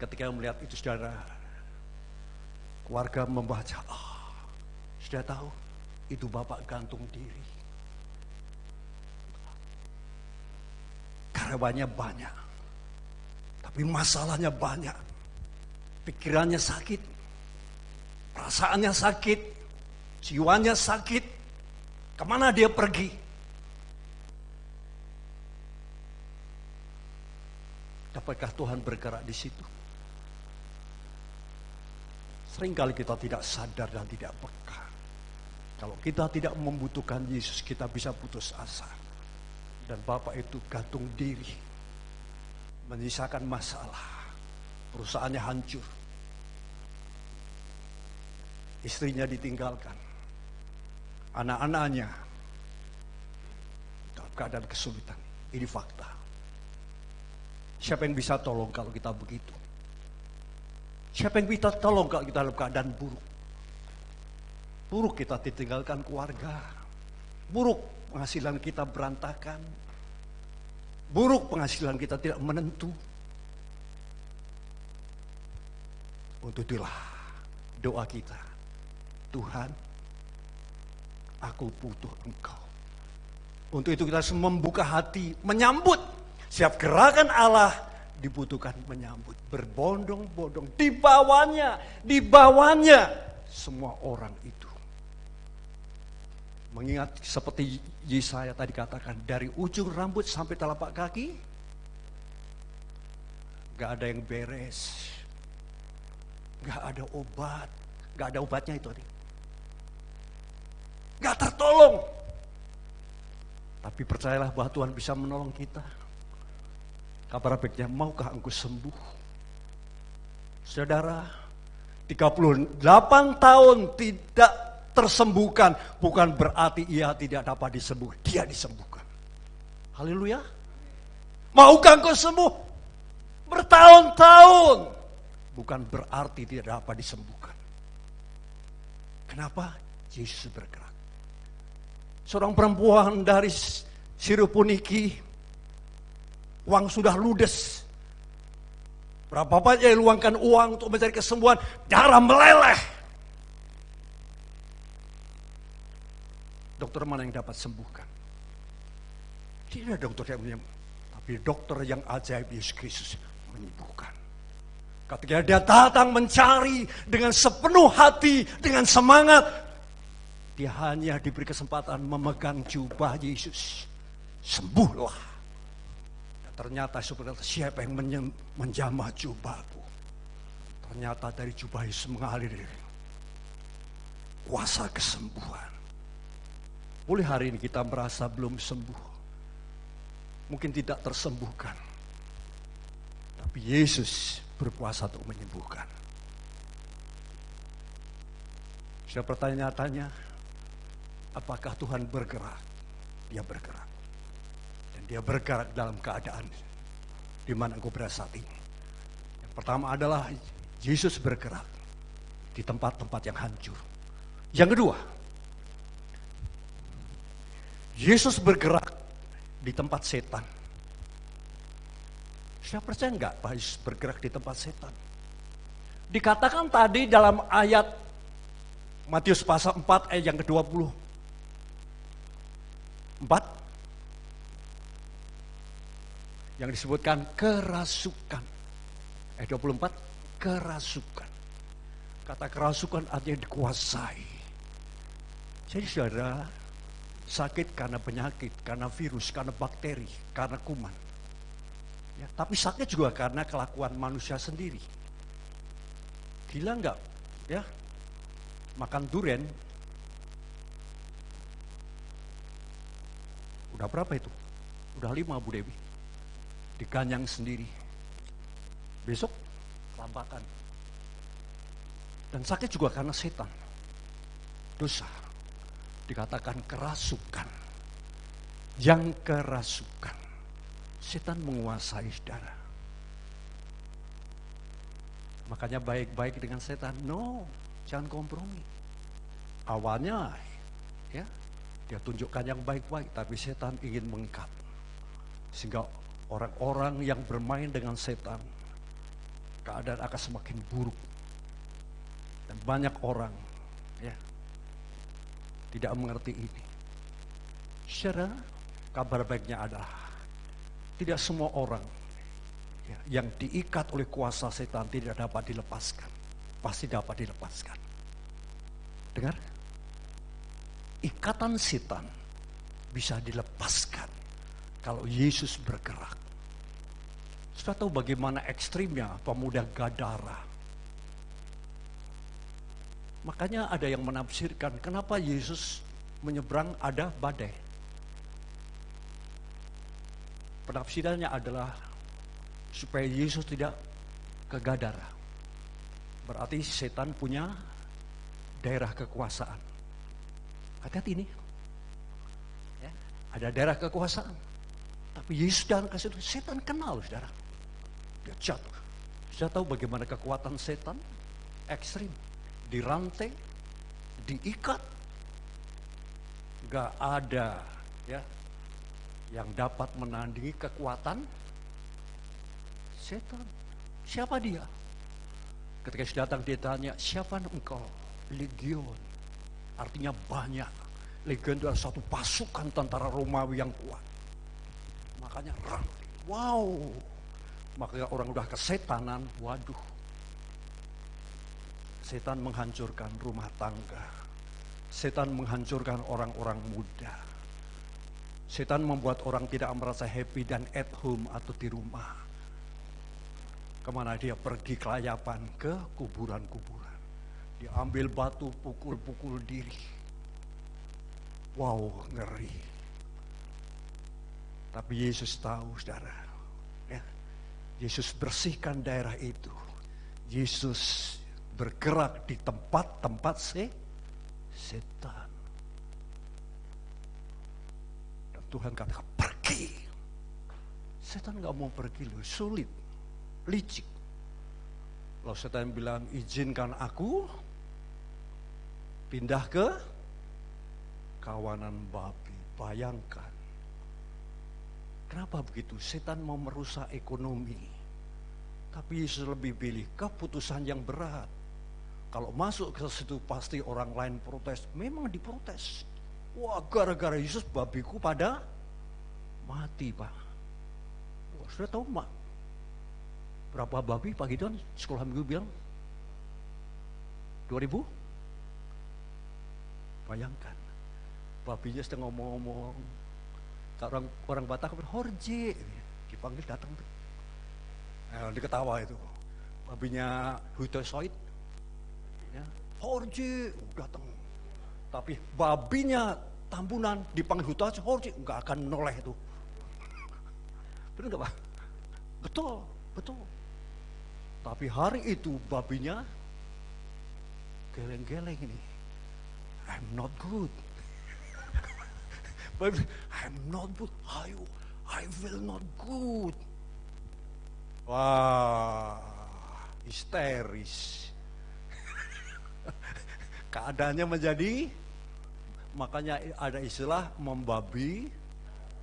Ketika melihat itu, saudara, keluarga membaca, sudah tahu, itu bapak gantung diri. Karyawannya banyak, tapi masalahnya banyak. Pikirannya sakit, perasaannya sakit, jiwanya sakit. Kemana dia pergi? Dapatkah Tuhan bergerak di situ? Seringkali kita tidak sadar dan tidak peka. Kalau kita tidak membutuhkan Yesus, kita bisa putus asa. Dan Bapak itu gantung diri, menyisakan masalah. Perusahaannya hancur. Istrinya ditinggalkan. Anak-anaknya dalam keadaan kesulitan. Ini fakta. Siapa yang bisa tolong kalau kita begitu? Siapa yang bisa tolong kalau kita dalam keadaan buruk? Buruk kita ditinggalkan keluarga. Buruk penghasilan kita berantakan. Buruk penghasilan kita tidak menentu. Untuk itulah doa kita. Tuhan, aku butuh Engkau. Untuk itu kita harus membuka hati, menyambut. Setiap gerakan Allah dibutuhkan menyambut. Berbondong-bondong. Di bawahnya semua orang itu. Mengingat seperti Yesaya tadi katakan, dari ujung rambut sampai telapak kaki, gak ada yang beres. Gak ada obat. Gak ada obatnya itu tadi. Gak tertolong. Tapi percayalah bahwa Tuhan bisa menolong kita. Kabar baiknya, maukah engkau sembuh? Saudara, 38 tahun tidak tersembuhkan, bukan berarti ia tidak dapat disembuhkan. Dia disembuhkan. Haleluya. Maukah engkau sembuh? Bertahun-tahun, bukan berarti tidak dapat disembuhkan. Kenapa? Yesus bergerak. Seorang perempuan dari Sirofoniki, uang sudah ludes. Berapa banyak luangkan uang untuk mencari kesembuhan, darah meleleh. Dokter mana yang dapat sembuhkan? Tidak ada dokter yang menyembuhkan, tapi dokter yang ajaib, Yesus Kristus, menyembuhkan. Ketika dia datang mencari dengan sepenuh hati, dengan semangat, dia hanya diberi kesempatan memegang jubah Yesus. Sembuhlah. Ternyata seperti siapa yang menjamah jubahku. Ternyata dari jubah Yesus mengalir kuasa kesembuhan. Boleh hari ini kita merasa belum sembuh. Mungkin tidak tersembuhkan. Tapi Yesus berkuasa untuk menyembuhkan. Sudah pertanyaannya, apakah Tuhan bergerak? Dia bergerak. Dia bergerak dalam keadaan di mana engkau berada saat ini. Yang pertama adalah Yesus bergerak di tempat-tempat yang hancur. Yang kedua, Yesus bergerak di tempat setan. Saya percaya enggak Pak Yesus bergerak di tempat setan? Dikatakan tadi dalam ayat Matius pasal 4 ayat yang ke-24. Yang disebutkan kerasukan. Ayat 24, kerasukan. Kata kerasukan artinya dikuasai. Jadi saudara, sakit karena penyakit, karena virus, karena bakteri, karena kuman. Ya, tapi sakit juga karena kelakuan manusia sendiri. Gila enggak? Ya, makan durian. Udah berapa itu? Udah 5 Bu Dewi. Diganyang sendiri. Besok kelambakan. Dan sakit juga karena setan. Dosa. Dikatakan kerasukan. Yang kerasukan. Setan menguasai saudara. Makanya baik-baik dengan setan. No, jangan kompromi. Awalnya ya, dia tunjukkan yang baik-baik, tapi setan ingin mengikat. Sehingga orang-orang yang bermain dengan setan, keadaan akan semakin buruk. Dan banyak orang ya tidak mengerti ini. Saudara, kabar baiknya adalah tidak semua orang ya, yang diikat oleh kuasa setan tidak dapat dilepaskan. Pasti dapat dilepaskan. Dengar? Ikatan setan bisa dilepaskan kalau Yesus bergerak. Sudah tahu bagaimana ekstrimnya pemuda Gadara. Makanya ada yang menafsirkan kenapa Yesus menyeberang ada badai. Penafsirannya adalah supaya Yesus tidak ke Gadara. Berarti setan punya daerah kekuasaan. Hati-hati ini. Ya, ada daerah kekuasaan. Tapi Yesus jangan kasih itu. Setan kenal, saudara. Dia jatuh. Sudah tahu bagaimana kekuatan setan? Ekstrim. Dirantai, diikat. Gak ada ya yang dapat menandingi kekuatan setan. Siapa dia? Ketika dia datang dia tanya, siapa engkau? Legion. Artinya banyak. Legion itu adalah satu pasukan tentara Romawi yang kuat. Makanya wow. Makanya orang udah kesetanan, waduh. Setan menghancurkan rumah tangga. Setan menghancurkan orang-orang muda. Setan membuat orang tidak merasa happy dan at home atau di rumah. Kemana dia pergi kelayapan? Ke kuburan-kuburan. Dia ambil batu, pukul-pukul diri. Wow, ngeri. Tapi Yesus tahu, saudara. Ya, Yesus bersihkan daerah itu. Yesus bergerak di tempat-tempat setan. Dan Tuhan katakan, pergi. Setan gak mau pergi loh, sulit, licik. Lalu setan bilang, izinkan aku pindah ke kawanan babi. Bayangkan. Kenapa begitu? Setan mau merusak ekonomi. Tapi Yesus lebih pilih keputusan yang berat. Kalau masuk ke situ pasti orang lain protes. Memang diprotes. Wah, gara-gara Yesus babiku pada mati, Pak. Wah, sudah tahu Mak? Berapa babi Pak Gideon? Sekolah minggu bilang 2000? Bayangkan. Babinya sedang ngomong-ngomong. Orang Batak horje. Dipanggil datang tuh. Diketawa itu. Babinya Hutosoid. Ya, horje datang. Tapi babinya Tambunan dipanggil Hutosoid, horje nggak akan noleh itu. Benar nggak Pak? Betul, betul. Tapi hari itu babinya geleng-geleng ini. I'm not good. I'm not good. I will not good. Wah, histeris. Keadaannya menjadi, makanya ada istilah membabi.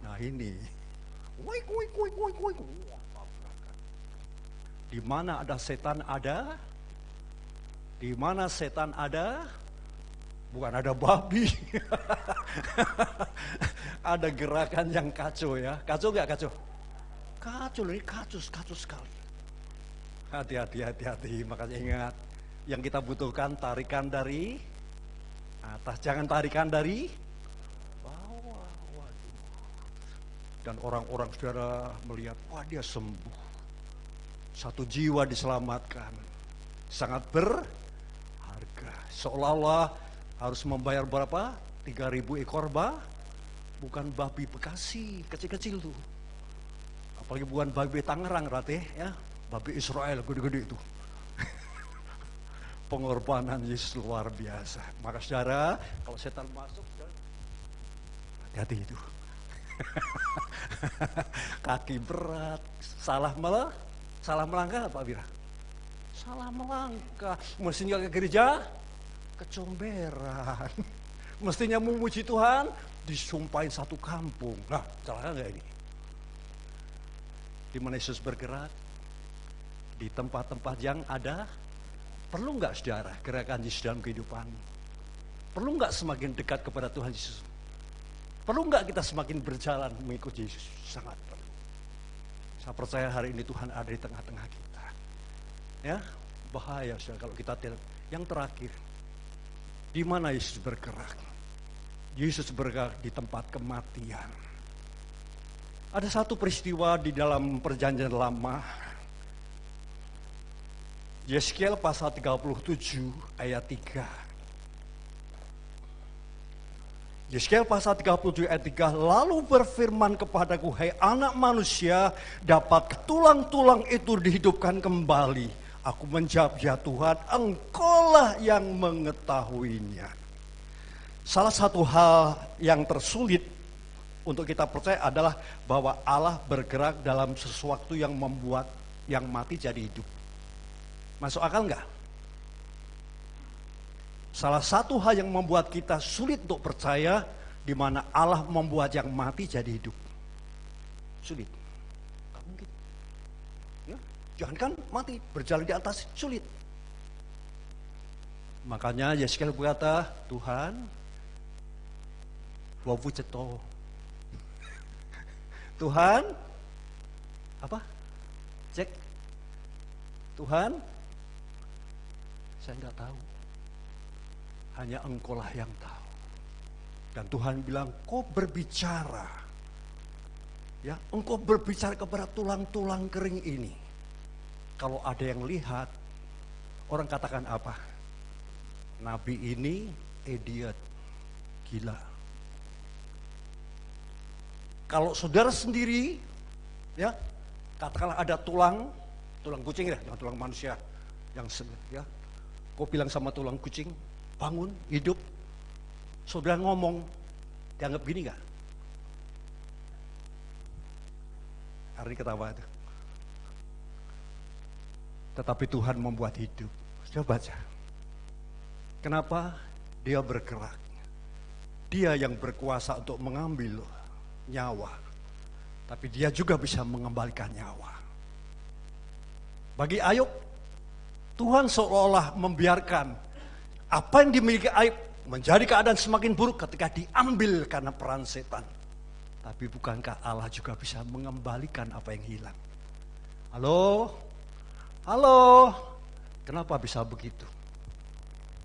Nah ini, di mana ada setan ada Di mana setan ada, bukan ada babi. Ada gerakan yang kacau ya. Kacau gak kacau? Kacau, ini kacau sekali. Hati-hati. Makanya ingat, yang kita butuhkan tarikan dari atas, jangan tarikan dari bawah. Waduh. Dan orang-orang saudara melihat, wah dia sembuh. Satu jiwa diselamatkan. Sangat berharga. Seolah-olah harus membayar berapa? 3.000 ekor bukan babi Bekasi, kecil-kecil tuh. Apalagi bukan babi Tangerang, Rate, ya. Babi Israel, gede-gede itu. Pengorbanan Yesus luar biasa. Maka saudara, kalau setan masuk, hati-hati itu. Kaki berat, salah melangkah Pak Bira? Salah melangkah. Mestinya ke gereja, kecomberan. Mestinya memuji Tuhan, disumpahin satu kampung. Nah, celaka nggak ini? Di mana Yesus bergerak, di tempat-tempat yang ada, perlu nggak saudara gerakan Yesus dalam kehidupan? Perlu nggak semakin dekat kepada Tuhan Yesus? Perlu nggak kita semakin berjalan mengikuti Yesus? Sangat perlu. Saya percaya hari ini Tuhan ada di tengah-tengah kita. Ya, bahaya saudara kalau kita tidak. Yang terakhir, di mana Yesus bergerak? Yesus bergerak di tempat kematian. Ada satu peristiwa di dalam perjanjian lama. Yeskiel pasal 37 ayat 3. Yeskiel pasal 37 ayat 3, lalu berfirman kepadaku, hai anak manusia, dapat tulang-tulang itu dihidupkan kembali? Aku menjawab, ya Tuhan, Engkaulah yang mengetahuinya. Salah satu hal yang tersulit untuk kita percaya adalah bahwa Allah bergerak dalam sesuatu yang membuat yang mati jadi hidup. Masuk akal enggak? Salah satu hal yang membuat kita sulit untuk percaya di mana Allah membuat yang mati jadi hidup. Sulit. Enggak mungkin. Ya, jangankan mati, berjalan di atas sulit. Makanya Yeskiel berkata, Tuhan, wawu ceto. Tuhan, apa? Cek. Tuhan, saya nggak tahu. Hanya Engkaulah yang tahu. Dan Tuhan bilang, kau berbicara. Ya, engkau berbicara kepada tulang-tulang kering ini. Kalau ada yang lihat, orang katakan apa? Nabi ini idiot, gila. Kalau saudara sendiri, ya, katakanlah ada tulang kucing ya, jangan tulang manusia, yang ya, kau bilang sama tulang kucing, bangun, hidup, saudara ngomong, dianggap gini nggak? Hari ini ketawa itu. Tetapi Tuhan membuat hidup. Coba baca. Kenapa? Dia bergerak. Dia yang berkuasa untuk mengambil nyawa, tapi dia juga bisa mengembalikan nyawa. Bagi Ayub, Tuhan seolah-olah membiarkan apa yang dimiliki Ayub menjadi keadaan semakin buruk ketika diambil karena peran setan. Tapi bukankah Allah juga bisa mengembalikan apa yang hilang? Halo? Kenapa bisa begitu?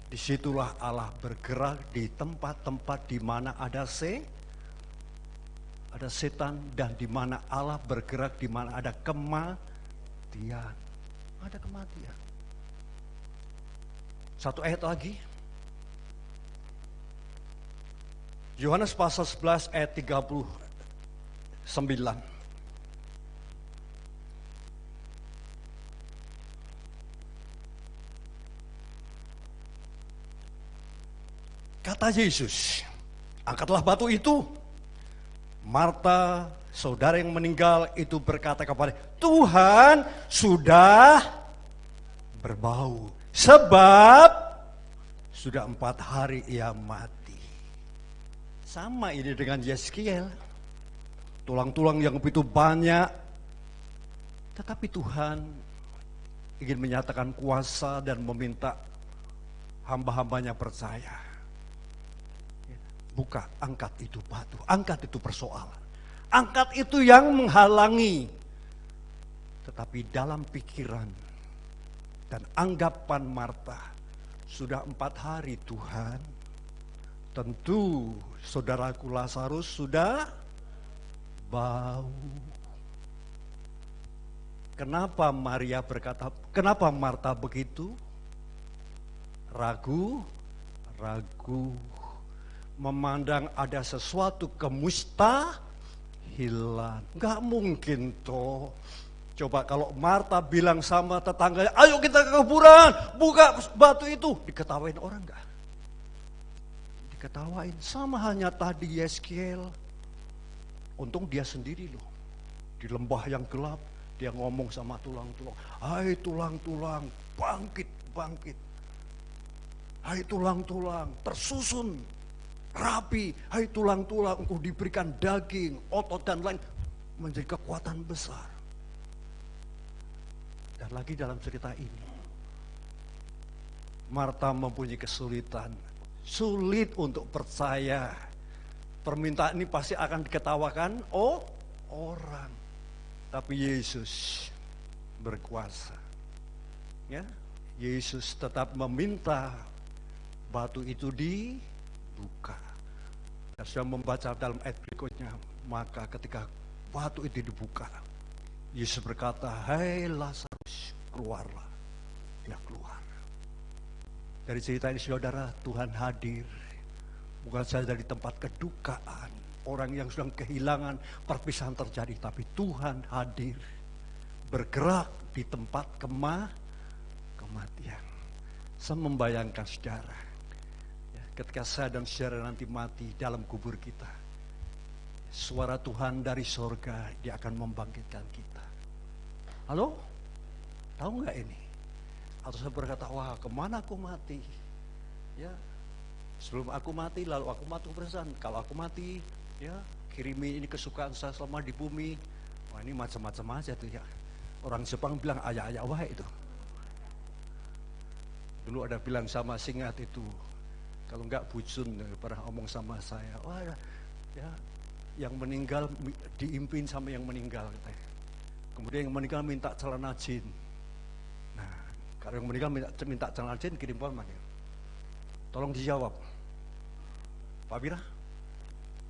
Disitulah Allah bergerak di tempat-tempat di mana ada setan, dan di mana Allah bergerak di mana ada kematian. Ada kematian. Satu ayat lagi. Yohanes pasal 11 ayat 39. Kata Yesus, angkatlah batu itu. Marta, saudara yang meninggal itu berkata kepada, Tuhan, sudah berbau, sebab sudah 4 hari ia mati. Sama ini dengan Yeskiel, tulang-tulang yang begitu banyak, tetapi Tuhan ingin menyatakan kuasa dan meminta hamba-hambanya percaya. Buka, angkat itu batu, angkat itu persoalan. Angkat itu yang menghalangi. Tetapi dalam pikiran dan anggapan Marta, sudah 4 hari Tuhan, tentu saudaraku Lazarus sudah bau. Kenapa Maria berkata, kenapa Marta begitu? Ragu, memandang ada sesuatu kemustahilan. Gak mungkin toh. Coba kalau Marta bilang sama tetangganya, ayo kita ke kuburan, buka batu itu. Diketawain orang gak? Diketawain. Sama hanya tadi Yeskiel. Untung dia sendiri loh. Di lembah yang gelap, dia ngomong sama tulang-tulang. Hai tulang-tulang, bangkit. Hai tulang-tulang, tersusun, rapi. Hai tulang-tulang, engkau diberikan daging, otot dan lain. Menjadi kekuatan besar. Dan lagi dalam cerita ini, Marta mempunyai kesulitan. Sulit untuk percaya. Permintaan ini pasti akan diketawakan orang. Tapi Yesus berkuasa. Ya, Yesus tetap meminta batu itu dibuka. Dan sudah membaca dalam ayat berikutnya, maka ketika batu itu dibuka, Yesus berkata, hai Lazarus, keluarlah. Dia keluar. Dari cerita ini saudara, Tuhan hadir. Bukan saja dari tempat kedukaan, orang yang sedang kehilangan, perpisahan terjadi, tapi Tuhan hadir, bergerak di tempat kematian. Saya membayangkan saudara, ya, ketika saya dan saudara nanti mati dalam kubur kita, suara Tuhan dari sorga, dia akan membangkitkan kita. Halo? Tahu nggak ini? Atau saya berkata, wah kemana aku mati? Ya, sebelum aku mati, lalu aku mati perasaan. Kalau aku mati, ya kirimi ini kesukaan saya selama di bumi. Wah ini macam-macam aja tuh ya. Orang Jepang bilang ayah-ayah wah itu. Dulu ada bilang sama Singat itu, kalau enggak Bujun pernah omong sama saya, wah ya yang meninggal diimpin sama yang meninggal katanya. Kemudian yang meninggal minta celana jin. Nah, kalau yang meninggal minta celana jin kirim format ya. Tolong dijawab. Pak Bira,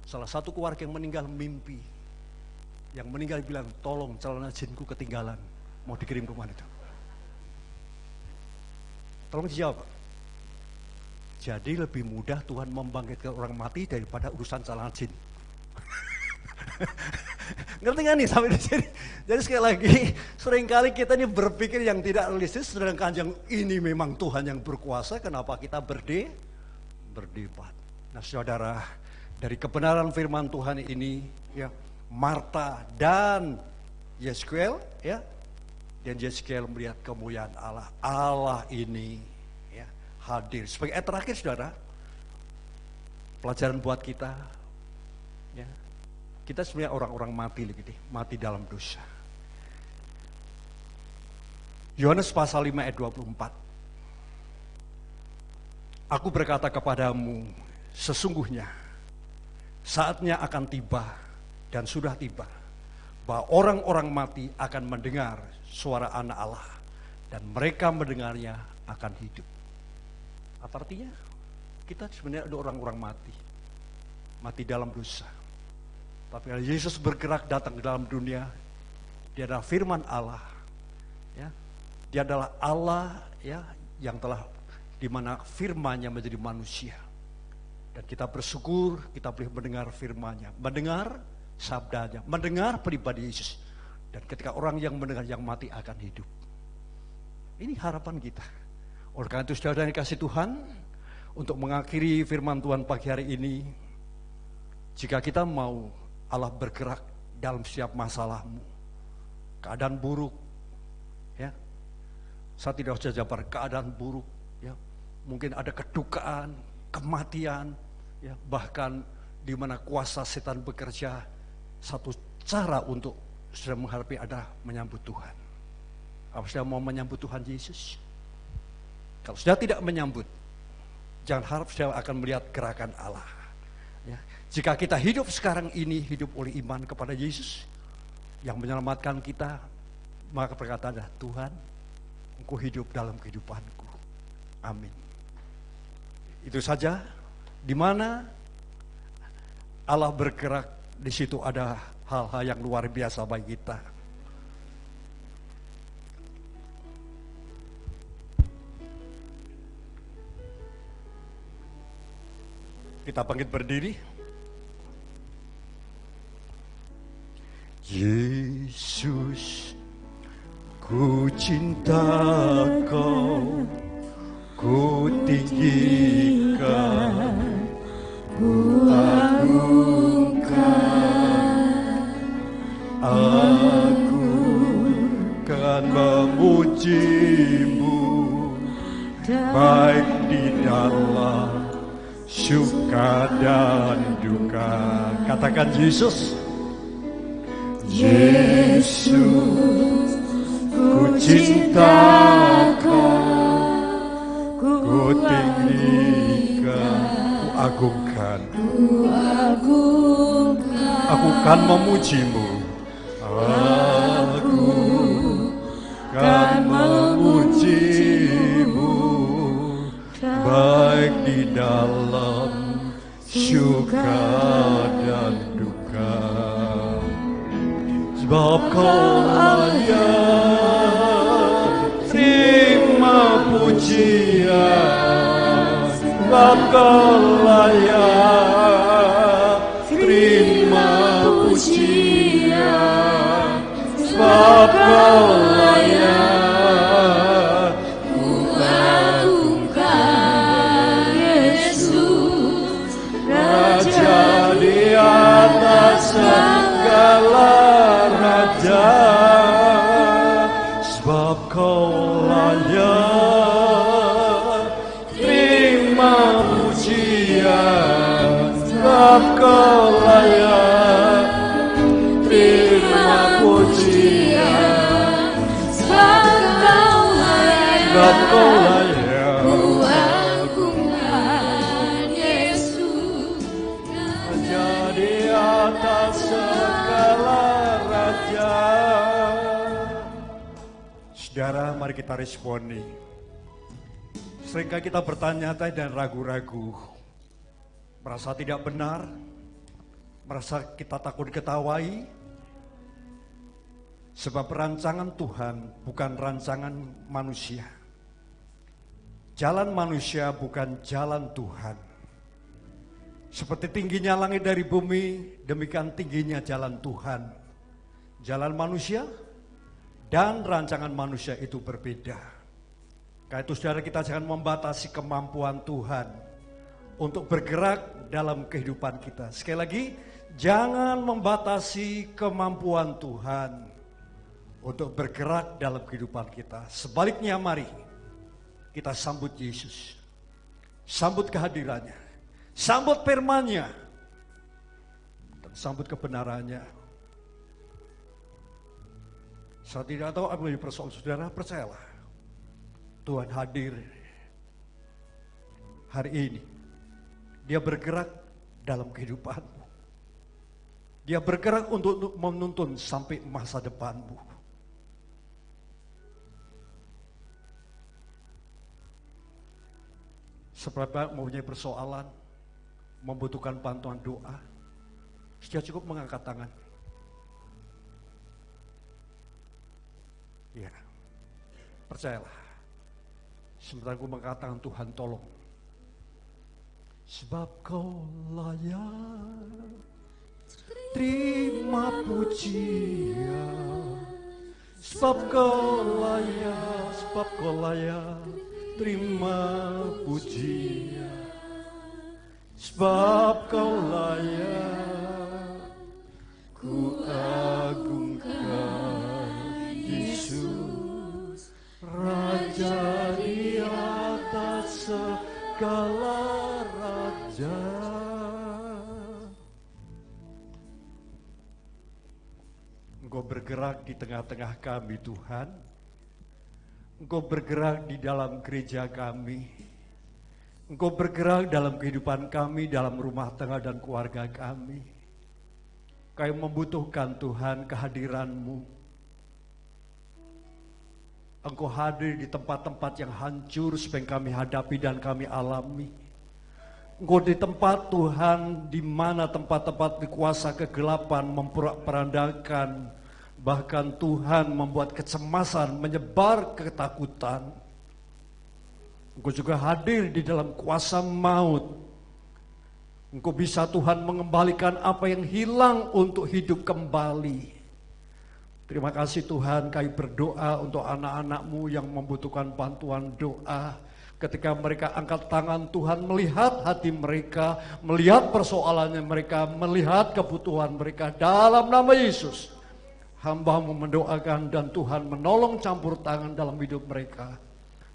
salah satu keluarga yang meninggal mimpi. Yang meninggal bilang, tolong celana jinku ketinggalan. Mau dikirim ke mana itu? Tolong dijawab. Jadi lebih mudah Tuhan membangkitkan orang mati daripada urusan celana jin. Ngerti gak nih sampai di sini? Jadi sekali lagi, seringkali kita ini berpikir yang tidak realistis, sedangkan yang ini memang Tuhan yang berkuasa, kenapa kita berdebat? Nah saudara, dari kebenaran firman Tuhan ini, ya Marta dan Yeskiel, ya, dan Yeskiel melihat kemuliaan Allah. Allah ini, ya, hadir. Sebagai ayat terakhir, saudara, pelajaran buat kita, ya, kita sebenarnya orang-orang mati dalam dosa. Yohanes pasal 5 ayat 24. Aku berkata kepadamu, sesungguhnya saatnya akan tiba dan sudah tiba, bahwa orang-orang mati akan mendengar suara anak Allah, dan mereka mendengarnya akan hidup. Apa artinya? Kita sebenarnya ada orang-orang mati dalam dosa. Tapi kalau Yesus bergerak datang ke dalam dunia, dia adalah firman Allah, ya. Dia adalah Allah, ya, yang telah dimana firman-Nya menjadi manusia. Dan kita bersyukur kita boleh mendengar firman-Nya, mendengar sabdanya, mendengar pribadi Yesus. Dan ketika orang yang mendengar yang mati akan hidup. Ini harapan kita. Oleh karena itu saudara dikasih Tuhan, untuk mengakhiri firman Tuhan pagi hari ini, jika kita mau Allah bergerak dalam setiap masalahmu, keadaan buruk, ya, saya tidak usah jabar keadaan buruk, ya, mungkin ada kedukaan, kematian, ya, bahkan di mana kuasa setan bekerja, satu cara untuk sudah menghadapi adalah menyambut Tuhan. Apa sudah mau menyambut Tuhan Yesus? Kalau sudah tidak menyambut, Jangan harap saudara akan melihat gerakan Allah. Ya. Jika kita hidup sekarang ini, hidup oleh iman kepada Yesus yang menyelamatkan kita, maka perkataan adalah, Tuhan, Engkau hidup dalam kehidupanku. Amin. Itu saja. Di mana Allah bergerak, di situ ada hal-hal yang luar biasa bagi kita. Kita bangkit berdiri. Yesus, ku cinta Kau, ku tinggikan, ku agungkan. Aku kan memuji-Mu, baik di dalam suka dan duka. Katakan Yesus. Yesus, ku cinta Kau, ku tinggikan, ku agungkan. Aku kan memuji-Mu, aku kan memuji-Mu, baik di dalam suka dan duka. Sebab Kau layak terima pujian, sebab Kau layak terima pujian, sebab Kau layak ku agungkan. Yesus, Raja di atas segala raja, sebab Kau layak terima pujian, sebab Kau layak terima pujian, sebab Kau layak ku agungkan. Yesus, Raja di atas segala raja. Saudara, mari kita responi. Seringkali kita bertanya-tanya dan ragu-ragu, merasa tidak benar, merasa kita takut diketawai, sebab rancangan Tuhan bukan rancangan manusia. Jalan manusia bukan jalan Tuhan. Seperti tingginya langit dari bumi, demikian tingginya jalan Tuhan. Jalan manusia dan rancangan manusia itu berbeda. Karena itu saudara, kita jangan membatasi kemampuan Tuhan untuk bergerak dalam kehidupan kita. Sekali lagi, jangan membatasi kemampuan Tuhan untuk bergerak dalam kehidupan kita. Sebaliknya, mari kita sambut Yesus. Sambut kehadirannya. Sambut firman-Nya. Dan sambut kebenarannya. Saya tidak tahu apa yang persoalan saudara, percayalah. Tuhan hadir hari ini. Dia bergerak dalam kehidupanmu. Dia bergerak untuk menuntun sampai masa depanmu. Seberapa mempunyai persoalan, membutuhkan bantuan doa, sudah cukup mengangkat tangan. Ya, percayalah. Sebentar aku mengatakan, Tuhan tolong. Sebab Kau layak terima pujian, sebab Kau layak terima pujian, sebab Kau layak ku agungkan. Yesus, Raja di atas segala raja. Engkau bergerak di tengah-tengah kami, Tuhan. Engkau bergerak di dalam gereja kami. Engkau bergerak dalam kehidupan kami, dalam rumah tangga dan keluarga kami. Kami membutuhkan Tuhan kehadiran-Mu. Engkau hadir di tempat-tempat yang hancur supaya kami hadapi dan kami alami. Engkau di tempat Tuhan di mana tempat-tempat di kuasa kegelapan memporak-porandakan, bahkan Tuhan membuat kecemasan, menyebar ketakutan. Engkau juga hadir di dalam kuasa maut. Engkau bisa Tuhan mengembalikan apa yang hilang untuk hidup kembali. Terima kasih Tuhan, kami berdoa untuk anak-anak-Mu yang membutuhkan bantuan doa. Ketika mereka angkat tangan, Tuhan melihat hati mereka, melihat persoalannya mereka, melihat kebutuhan mereka. Dalam nama Yesus, hamba-Mu mendoakan dan Tuhan menolong campur tangan dalam hidup mereka.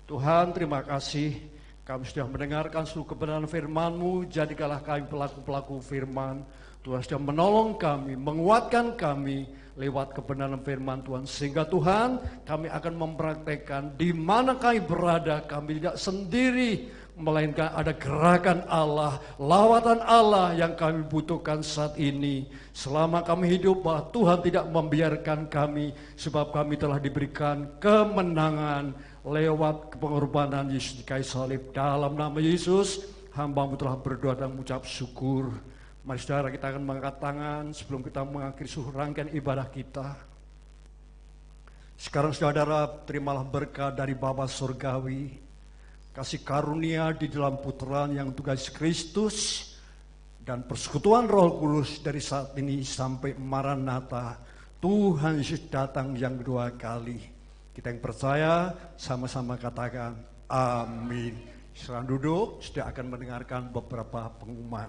Tuhan, terima kasih, kami sudah mendengarkan seluruh kebenaran firman-Mu, jadikanlah kami pelaku-pelaku firman. Tuhan sudah menolong kami, menguatkan kami lewat kebenaran firman Tuhan. Sehingga Tuhan, kami akan mempraktekkan di mana kami berada, kami tidak sendiri, melainkan ada gerakan Allah, lawatan Allah yang kami butuhkan saat ini. Selama kami hidup, bahwa Tuhan tidak membiarkan kami, sebab kami telah diberikan kemenangan lewat pengorbanan Yesus di kayu salib. Dalam nama Yesus, hamba-Mu telah berdoa dan mengucap syukur. Mari saudara, kita akan mengangkat tangan sebelum kita mengakhiri seluruh rangkaian ibadah kita. Sekarang saudara, terimalah berkat dari Bapa Surgawi, kasih karunia di dalam putraan yang tugas Kristus, dan persekutuan Roh Kudus dari saat ini sampai Maranatha, Tuhan Yesus datang yang kedua kali. Kita yang percaya sama-sama katakan amin. Silakan duduk, sudah akan mendengarkan beberapa pengumuman.